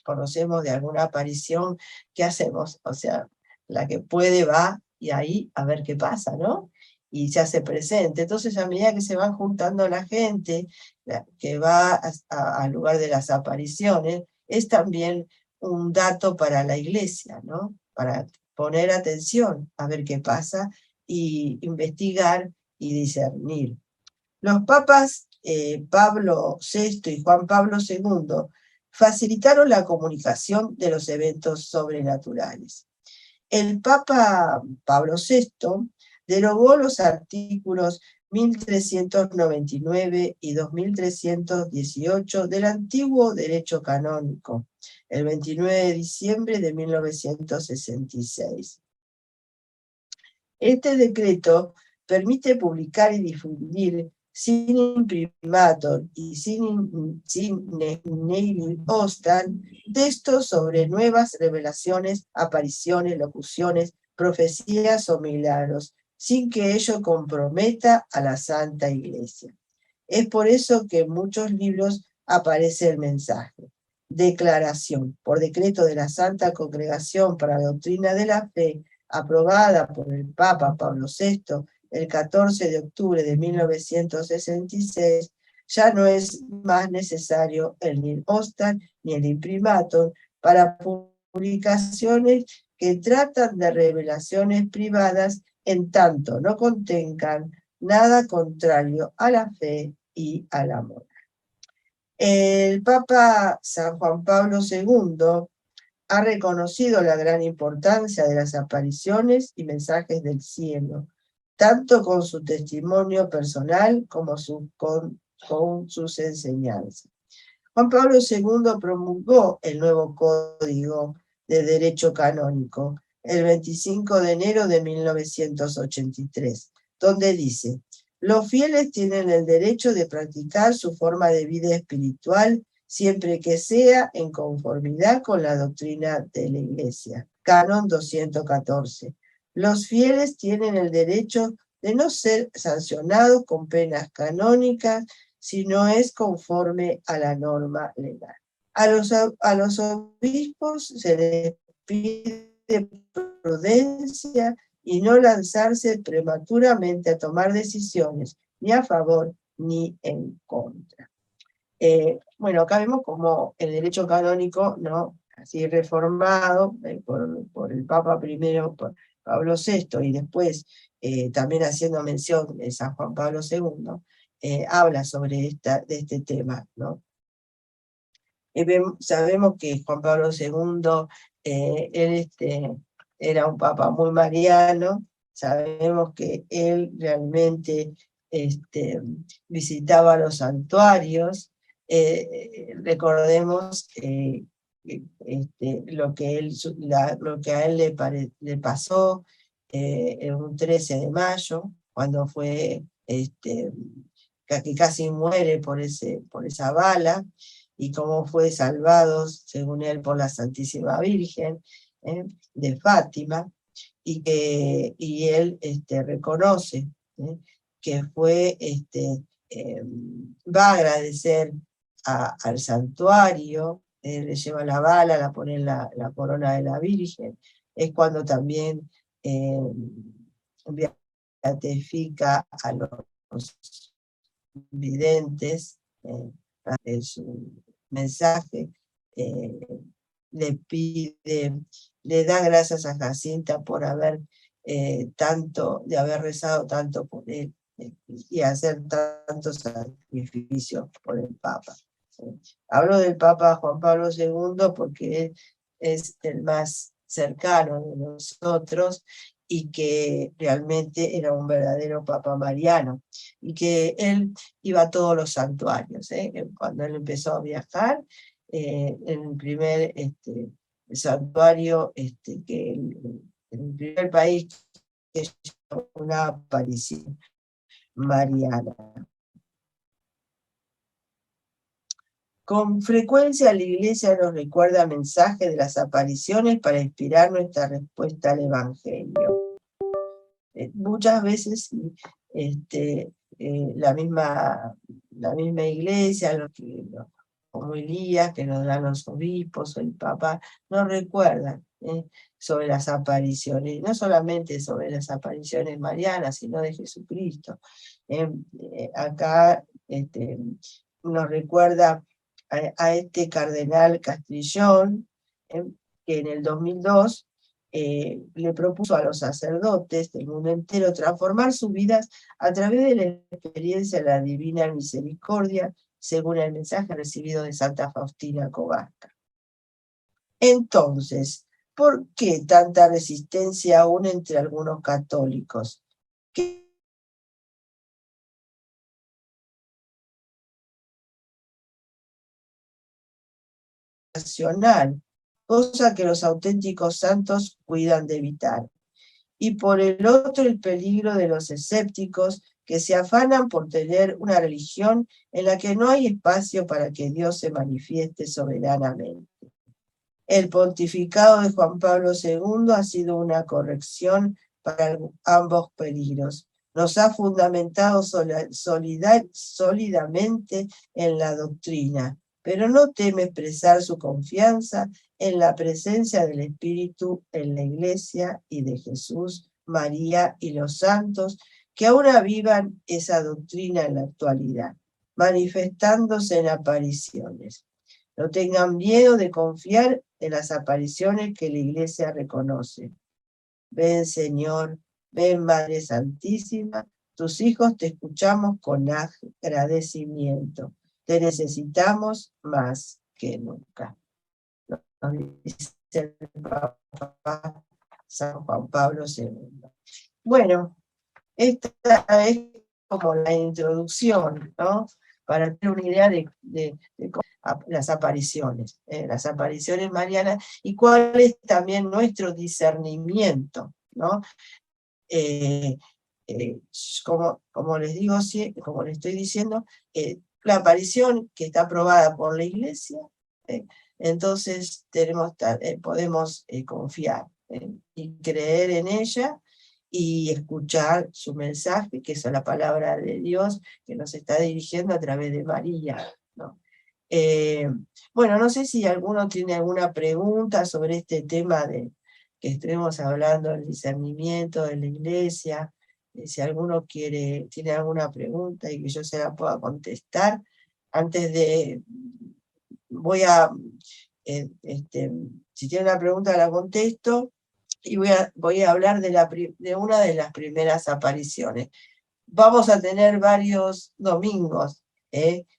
conocemos de alguna aparición, ¿qué hacemos? O sea, la que puede va y ahí a ver qué pasa, ¿no? Y se hace presente. Entonces, a medida que se van juntando la gente que va al lugar de las apariciones, es también un dato para la Iglesia, ¿no? Para poner atención a ver qué pasa y investigar y discernir. Los papas Pablo VI y Juan Pablo II facilitaron la comunicación de los eventos sobrenaturales. El Papa Pablo VI derogó los artículos 1399 y 2318 del antiguo derecho canónico, el 29 de diciembre de 1966. Este decreto permite publicar y difundir sin imprimatur y sin nihil ostan textos sobre nuevas revelaciones, apariciones, locuciones, profecías o milagros, sin que ello comprometa a la Santa Iglesia. Es por eso que en muchos libros aparece el mensaje: declaración por decreto de la Santa Congregación para la Doctrina de la Fe, aprobada por el Papa Pablo VI el 14 de octubre de 1966, ya no es más necesario el nihil ostan ni el imprimatur para publicaciones que tratan de revelaciones privadas en tanto no contengan nada contrario a la fe y al amor. El Papa San Juan Pablo II ha reconocido la gran importancia de las apariciones y mensajes del cielo, tanto con su testimonio personal como con sus enseñanzas. Juan Pablo II promulgó el nuevo Código de Derecho Canónico el 25 de enero de 1983, donde dice: los fieles tienen el derecho de practicar su forma de vida espiritual siempre que sea en conformidad con la doctrina de la Iglesia. Canon 214. Los fieles tienen el derecho de no ser sancionados con penas canónicas si no es conforme a la norma legal. A los obispos se les pide prudencia y no lanzarse prematuramente a tomar decisiones ni a favor ni en contra. Bueno, acá vemos como el derecho canónico, ¿no?, así reformado por el Papa primero, por Pablo VI, y después también haciendo mención de San Juan Pablo II, habla sobre de este tema, ¿no? Sabemos que Juan Pablo II él era un papa muy mariano. Sabemos que él realmente visitaba los santuarios. Recordemos lo que a él le pasó en un 13 de mayo, cuando fue que casi muere por esa bala, y cómo fue salvado, según él, por la Santísima Virgen de Fátima, y él reconoce que va a agradecer al santuario, le lleva la bala, la pone en la corona de la Virgen. Es cuando también beatifica a los videntes en su mensaje, le da gracias a Jacinta por haber rezado tanto por él y hacer tantos sacrificios por el Papa. Hablo del Papa Juan Pablo II porque él es el más cercano de nosotros y que realmente era un verdadero Papa mariano, y que él iba a todos los santuarios. Cuando él empezó a viajar, en el primer santuario, en el primer país que hizo una aparición mariana. Con frecuencia la Iglesia nos recuerda mensajes de las apariciones para inspirar nuestra respuesta al Evangelio. Muchas veces la misma Iglesia, los homilías que nos dan los obispos o el Papa, nos recuerdan sobre las apariciones, no solamente sobre las apariciones marianas, sino de Jesucristo. Acá nos recuerda a este cardenal Castrillón, que en el 2002 le propuso a los sacerdotes del mundo entero transformar sus vidas a través de la experiencia de la divina misericordia, según el mensaje recibido de Santa Faustina Kowalska. Entonces, ¿por qué tanta resistencia aún entre algunos católicos? Cosa que los auténticos santos cuidan de evitar. Y por el otro, el peligro de los escépticos que se afanan por tener una religión en la que no hay espacio para que Dios se manifieste soberanamente. El pontificado de Juan Pablo II ha sido una corrección para ambos peligros. Nos ha fundamentado sólidamente en la doctrina, pero no teme expresar su confianza en la presencia del Espíritu en la Iglesia y de Jesús, María y los santos que ahora vivan esa doctrina en la actualidad, manifestándose en apariciones. No tengan miedo de confiar en las apariciones que la Iglesia reconoce. Ven, Señor, ven, Madre Santísima, tus hijos te escuchamos con agradecimiento. Te necesitamos más que nunca. Nos dice el Papa San Juan Pablo II. Bueno, esta es como la introducción, ¿no? Para tener una idea de cómo las apariciones marianas y cuál es también nuestro discernimiento, ¿no? Como les digo, como les estoy diciendo, la aparición que está aprobada por la Iglesia, entonces podemos confiar y creer en ella y escuchar su mensaje, que es la palabra de Dios que nos está dirigiendo a través de María, ¿no? Bueno, no sé si alguno tiene alguna pregunta sobre este tema que estuvimos hablando del discernimiento de la Iglesia, si alguno tiene alguna pregunta y que yo se la pueda contestar. Antes de, si tiene una pregunta la contesto, y voy a hablar de una de las primeras apariciones. Vamos a tener varios domingos,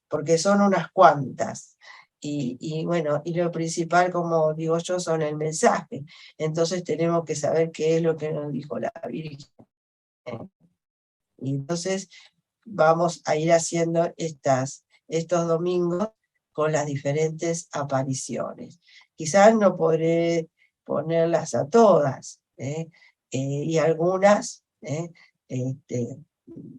porque son unas cuantas. Y bueno, y lo principal, como digo yo, son el mensaje. Entonces tenemos que saber qué es lo que nos dijo la Virgen. Y entonces vamos a ir haciendo estos domingos con las diferentes apariciones. Quizás no podré ponerlas a todas, y algunas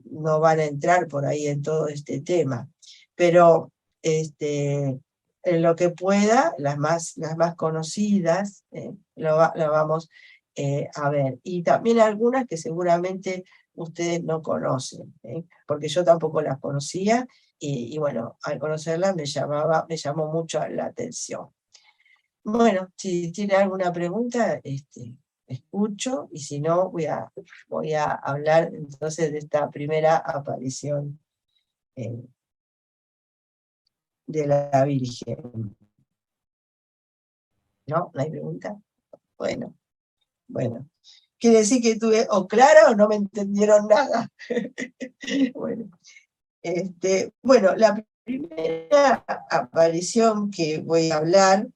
no van a entrar por ahí en todo este tema, pero en lo que pueda, las más conocidas, la vamos a ver. Y también algunas que seguramente ustedes no conocen, porque yo tampoco las conocía, y bueno, al conocerlas me llamó mucho la atención. Bueno, si tiene alguna pregunta, escucho, y si no, voy a hablar entonces de esta primera aparición de la Virgen. ¿No? ¿No hay pregunta? Bueno. Quiere decir que tuve o clara o no me entendieron nada. Bueno, la primera aparición que voy a hablar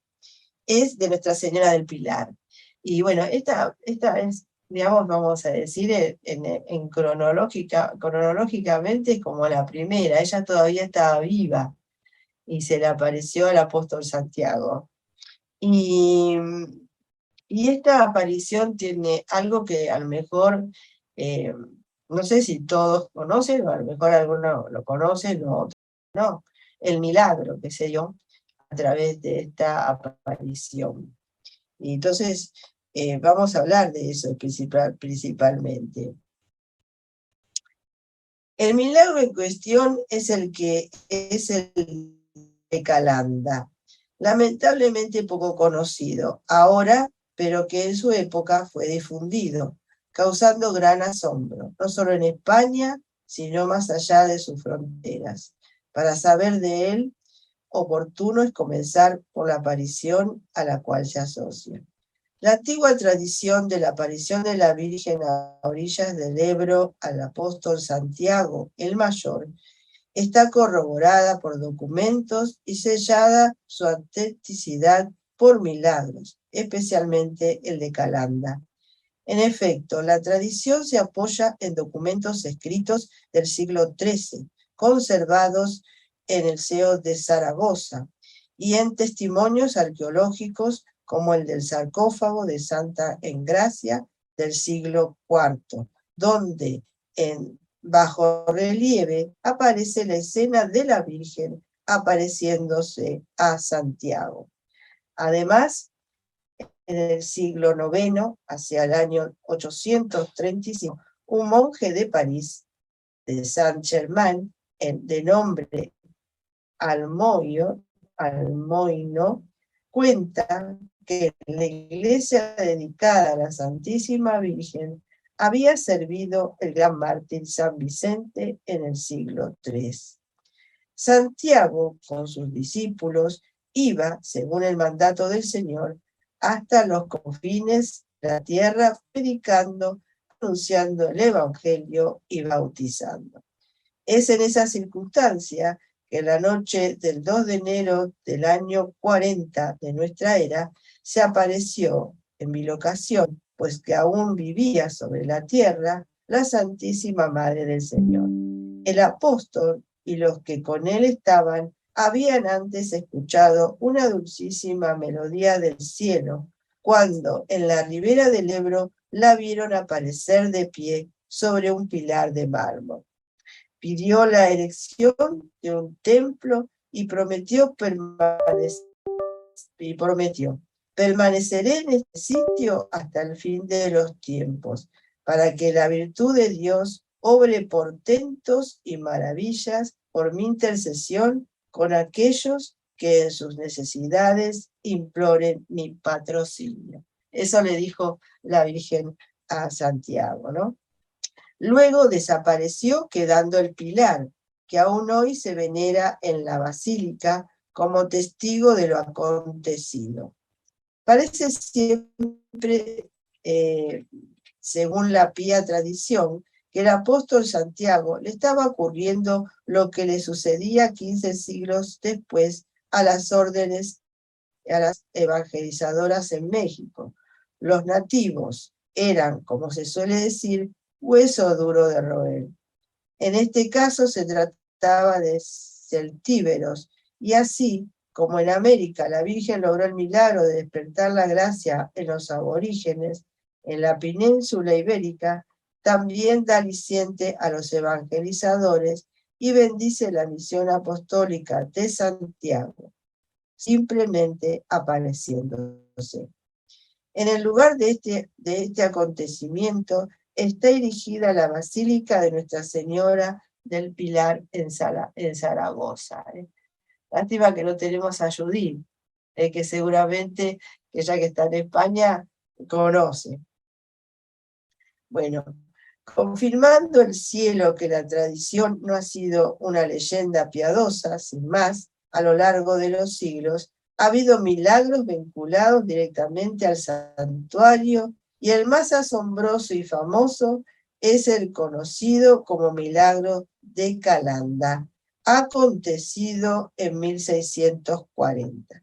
es de Nuestra Señora del Pilar. Y bueno, esta es, digamos, vamos a decir, cronológicamente como la primera. Ella todavía estaba viva y se le apareció al apóstol Santiago. Y esta aparición tiene algo que a lo mejor, no sé si todos conocen, o a lo mejor algunos lo conocen, o otros no, el milagro, qué sé yo, a través de esta aparición. Y entonces vamos a hablar de eso principalmente. El milagro en cuestión es el de Calanda, lamentablemente poco conocido ahora, pero que en su época fue difundido, causando gran asombro, no solo en España, sino más allá de sus fronteras. Para saber de él, oportuno es comenzar por la aparición a la cual se asocia. La antigua tradición de la aparición de la Virgen a orillas del Ebro al apóstol Santiago el Mayor está corroborada por documentos y sellada su autenticidad por milagros, especialmente el de Calanda. En efecto, la tradición se apoya en documentos escritos del siglo XIII, conservados en el Seo de Zaragoza, y en testimonios arqueológicos como el del sarcófago de Santa Engracia del siglo IV, donde en bajo relieve aparece la escena de la Virgen apareciéndose a Santiago. Además, en el siglo IX, hacia el año 835, un monje de París, de Saint-Germain, de nombre Almoino, cuenta que la iglesia dedicada a la Santísima Virgen había servido el gran mártir San Vicente en el siglo III. Santiago, con sus discípulos, iba, según el mandato del Señor, hasta los confines de la tierra, predicando, anunciando el Evangelio y bautizando. Es en esa circunstancia que la noche del 2 de enero del año 40 de nuestra era se apareció en mi locación, pues que aún vivía sobre la tierra, la Santísima Madre del Señor. El apóstol y los que con él estaban habían antes escuchado una dulcísima melodía del cielo, cuando en la ribera del Ebro la vieron aparecer de pie sobre un pilar de mármol. Pidió la erección de un templo y prometió permaneceré en este sitio hasta el fin de los tiempos, para que la virtud de Dios obre portentos y maravillas por mi intercesión con aquellos que en sus necesidades imploren mi patrocinio. Eso le dijo la Virgen a Santiago, ¿no? Luego desapareció quedando el pilar, que aún hoy se venera en la basílica como testigo de lo acontecido. Parece siempre, según la pía tradición, que el apóstol Santiago le estaba ocurriendo lo que le sucedía 15 siglos después a las órdenes, a las evangelizadoras en México. Los nativos eran, como se suele decir, hueso duro de roer. En este caso se trataba de celtíberos, y así como en América la Virgen logró el milagro de despertar la gracia en los aborígenes, en la península ibérica también da aliciente a los evangelizadores y bendice la misión apostólica de Santiago, simplemente apareciéndose. En el lugar de este acontecimiento está erigida la Basílica de Nuestra Señora del Pilar en Zaragoza. Lástima que no tenemos a Judith, que seguramente, ella que está en España, conoce. Bueno, confirmando el cielo que la tradición no ha sido una leyenda piadosa, sin más, a lo largo de los siglos, ha habido milagros vinculados directamente al santuario, y el más asombroso y famoso es el conocido como milagro de Calanda, acontecido en 1640.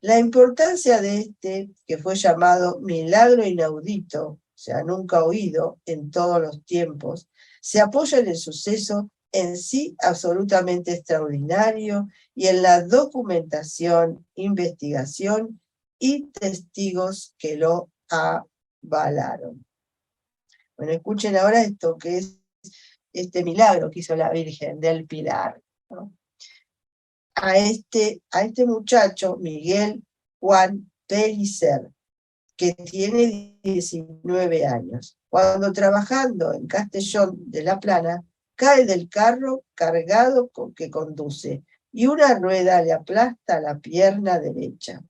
La importancia de este, que fue llamado milagro inaudito, o sea, nunca oído en todos los tiempos, se apoya en el suceso en sí absolutamente extraordinario y en la documentación, investigación y testigos que lo avalaron. Bueno, escuchen ahora esto que es este milagro que hizo la Virgen del Pilar, ¿no? A este muchacho, Miguel Juan Pellicer, que tiene 19 años. Cuando trabajando en Castellón de la Plana, cae del carro cargado que conduce y una rueda le aplasta la pierna derecha.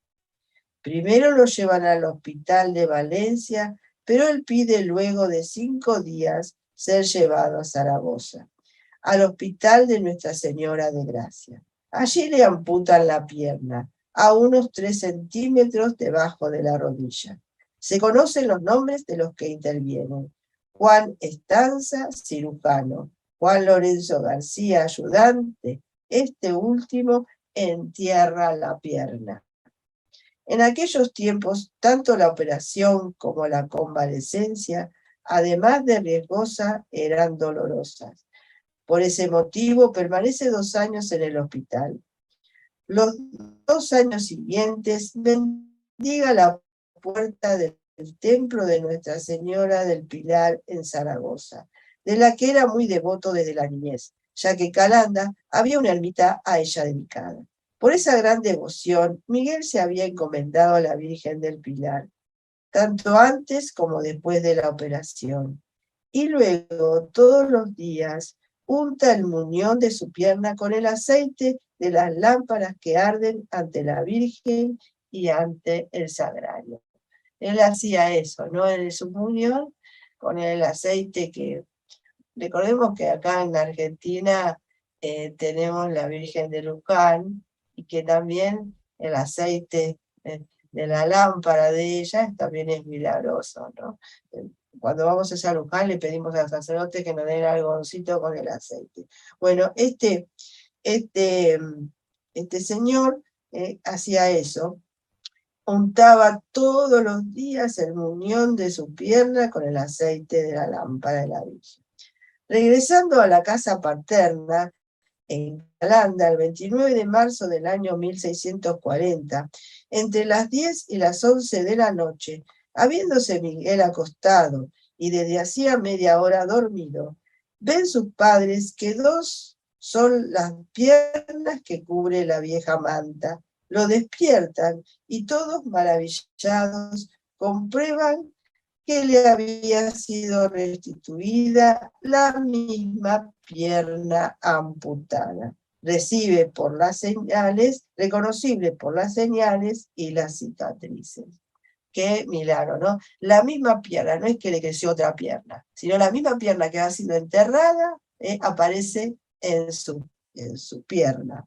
Primero lo llevan al hospital de Valencia, pero él pide luego de 5 días ser llevado a Zaragoza, al hospital de Nuestra Señora de Gracia. Allí le amputan la pierna, a unos 3 centímetros debajo de la rodilla. Se conocen los nombres de los que intervienen. Juan Estanza, cirujano. Juan Lorenzo García, ayudante. Este último entierra la pierna. En aquellos tiempos, tanto la operación como la convalecencia, además de riesgosa, eran dolorosas. Por ese motivo, permanece 2 años en el hospital. Los 2 años siguientes, bendiga la puerta del templo de Nuestra Señora del Pilar en Zaragoza, de la que era muy devoto desde la niñez, ya que Calanda había una ermita a ella dedicada. Por esa gran devoción, Miguel se había encomendado a la Virgen del Pilar, tanto antes como después de la operación. Y luego, todos los días, unta el muñón de su pierna con el aceite de las lámparas que arden ante la Virgen y ante el sagrario. Él hacía eso, ¿no? En su muñón, con el aceite que... Recordemos que acá en Argentina tenemos la Virgen de Luján, y que también el aceite de la lámpara de ella también es milagroso, ¿no? Cuando vamos a esa Luján le pedimos al sacerdote que nos dé el algodoncito con el aceite. Bueno, este señor hacía eso, untaba todos los días el muñón de su pierna con el aceite de la lámpara de la Virgen. Regresando a la casa paterna, en Calanda, el 29 de marzo del año 1640, entre las 10 y las 11 de la noche, habiéndose Miguel acostado y desde hacía media hora dormido, ven sus padres que 2 son las piernas que cubre la vieja manta. Lo despiertan y todos maravillados comprueban que le había sido restituida la misma pierna amputada. Recibe por las señales, reconocible por las señales y las cicatrices. Qué milagro, ¿no? La misma pierna, no es que le creció otra pierna, sino la misma pierna que ha sido enterrada aparece en su pierna.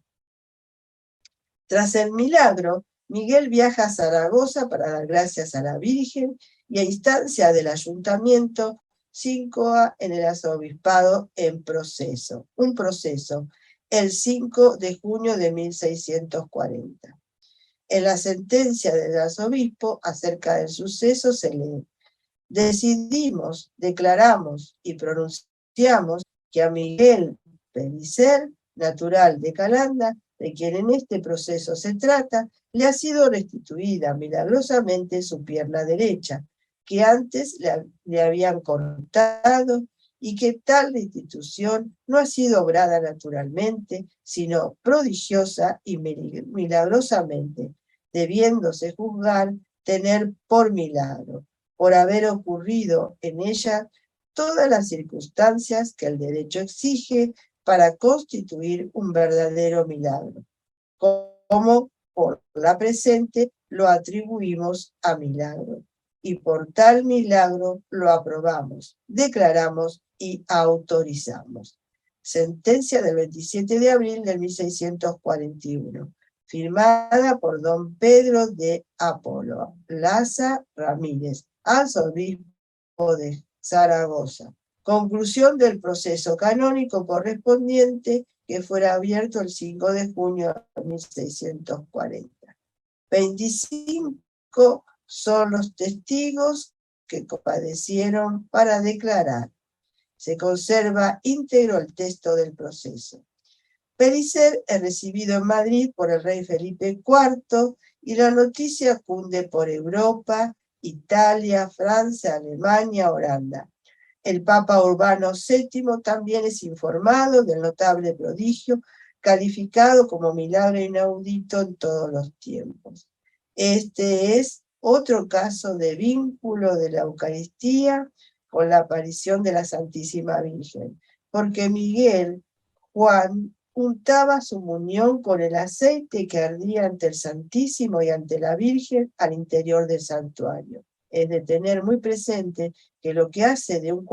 Tras el milagro, Miguel viaja a Zaragoza para dar gracias a la Virgen y a instancia del ayuntamiento se incoa en el arzobispado en proceso, un proceso, el 5 de junio de 1640. En la sentencia del arzobispo acerca del suceso se lee: decidimos, declaramos y pronunciamos que a Miguel Pellicer, natural de Calanda, de quien en este proceso se trata, le ha sido restituida milagrosamente su pierna derecha, que antes le habían cortado, y que tal restitución no ha sido obrada naturalmente, sino prodigiosa y milagrosamente, debiéndose juzgar tener por milagro, por haber ocurrido en ella todas las circunstancias que el derecho exige para constituir un verdadero milagro, como por la presente lo atribuimos a milagro, y por tal milagro lo aprobamos, declaramos y autorizamos. Sentencia del 27 de abril de 1641, firmada por don Pedro de Apolo Laza Ramírez, arzobispo de Zaragoza. Conclusión del proceso canónico correspondiente, que fuera abierto el 5 de junio de 1640. 25 son los testigos que compadecieron para declarar. Se conserva íntegro el texto del proceso. Pellicer es recibido en Madrid por el rey Felipe IV y la noticia cunde por Europa, Italia, Francia, Alemania, Holanda. El Papa Urbano VII también es informado del notable prodigio, calificado como milagro inaudito en todos los tiempos. Este es otro caso de vínculo de la Eucaristía con la aparición de la Santísima Virgen, porque Miguel Juan untaba su muñón con el aceite que ardía ante el Santísimo y ante la Virgen al interior del santuario. Es de tener muy presente que lo que hace de un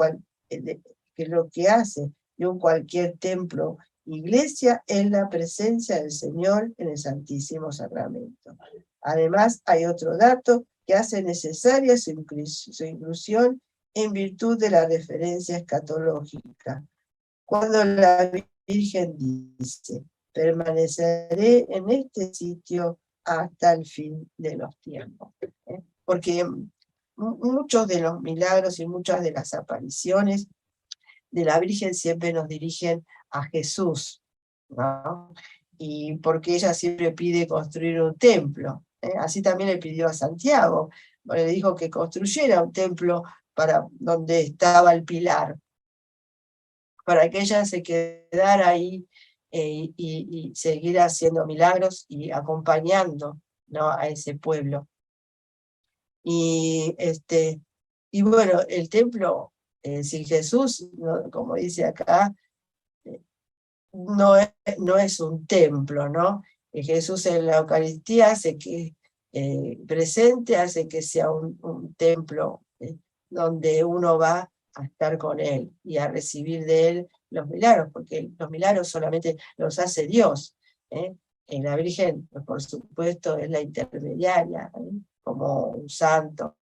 cualquier templo, iglesia, es la presencia del Señor en el Santísimo Sacramento. Además, hay otro dato que hace necesaria su inclusión en virtud de la referencia escatológica. Cuando la Virgen dice, permaneceré en este sitio hasta el fin de los tiempos. Porque muchos de los milagros y muchas de las apariciones de la Virgen siempre nos dirigen a Jesús, ¿no? Y porque ella siempre pide construir un templo. Así también le pidió a Santiago, le dijo que construyera un templo para donde estaba el pilar, para que ella se quedara ahí y seguir haciendo milagros y acompañando, ¿no?, a ese pueblo. Y bueno, el templo sin Jesús, ¿no?, como dice acá, no es un templo, ¿no? Jesús en la Eucaristía hace que presente, hace que sea un templo donde uno va a estar con él y a recibir de él los milagros, porque los milagros solamente los hace Dios. La Virgen, pues, por supuesto, es la intermediaria, como un santo,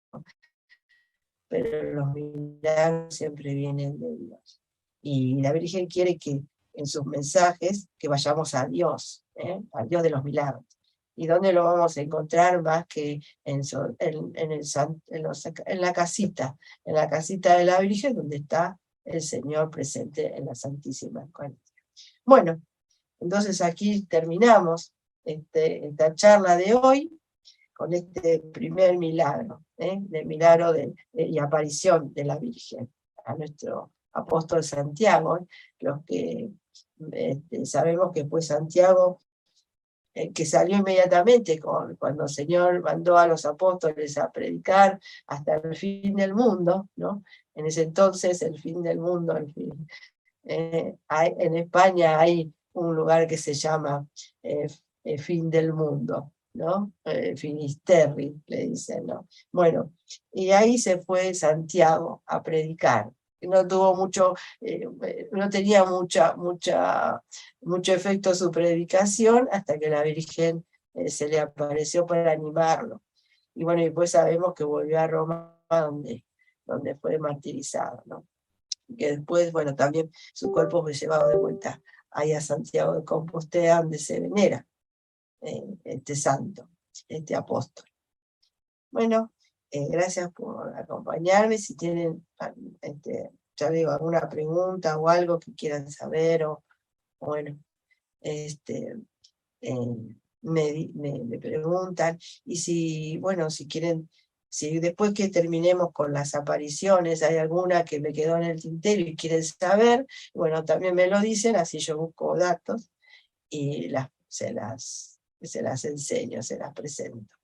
pero los milagros siempre vienen de Dios. Y la Virgen quiere que en sus mensajes que vayamos a Dios, al Dios de los milagros. ¿Y dónde lo vamos a encontrar más que en la casita de la Virgen, donde está el Señor presente en la Santísima Eucaristía? Bueno, entonces aquí terminamos esta charla de hoy con este primer milagro, del milagro y aparición de la Virgen a nuestro apóstol Santiago. Los que sabemos que fue Santiago que salió inmediatamente cuando el Señor mandó a los apóstoles a predicar hasta el fin del mundo, ¿no? En ese entonces, el fin del mundo, en España hay un lugar que se llama fin del mundo, ¿no? Finisterri, le dicen, ¿no? Bueno, y ahí se fue Santiago a predicar. No tuvo no tenía mucho efecto su predicación hasta que la Virgen se le apareció para animarlo. Y bueno, y después sabemos que volvió a Roma donde fue martirizado, ¿no? Que después, bueno, también su cuerpo fue llevado de vuelta ahí a Santiago de Compostela, donde se venera este santo, este apóstol. Bueno, gracias por acompañarme. Si tienen, ya digo, alguna pregunta o algo que quieran saber, o bueno, me preguntan. Y si, bueno, si quieren, si después que terminemos con las apariciones hay alguna que me quedó en el tintero y quieren saber, bueno, también me lo dicen, así yo busco datos y se las enseño, se las presento.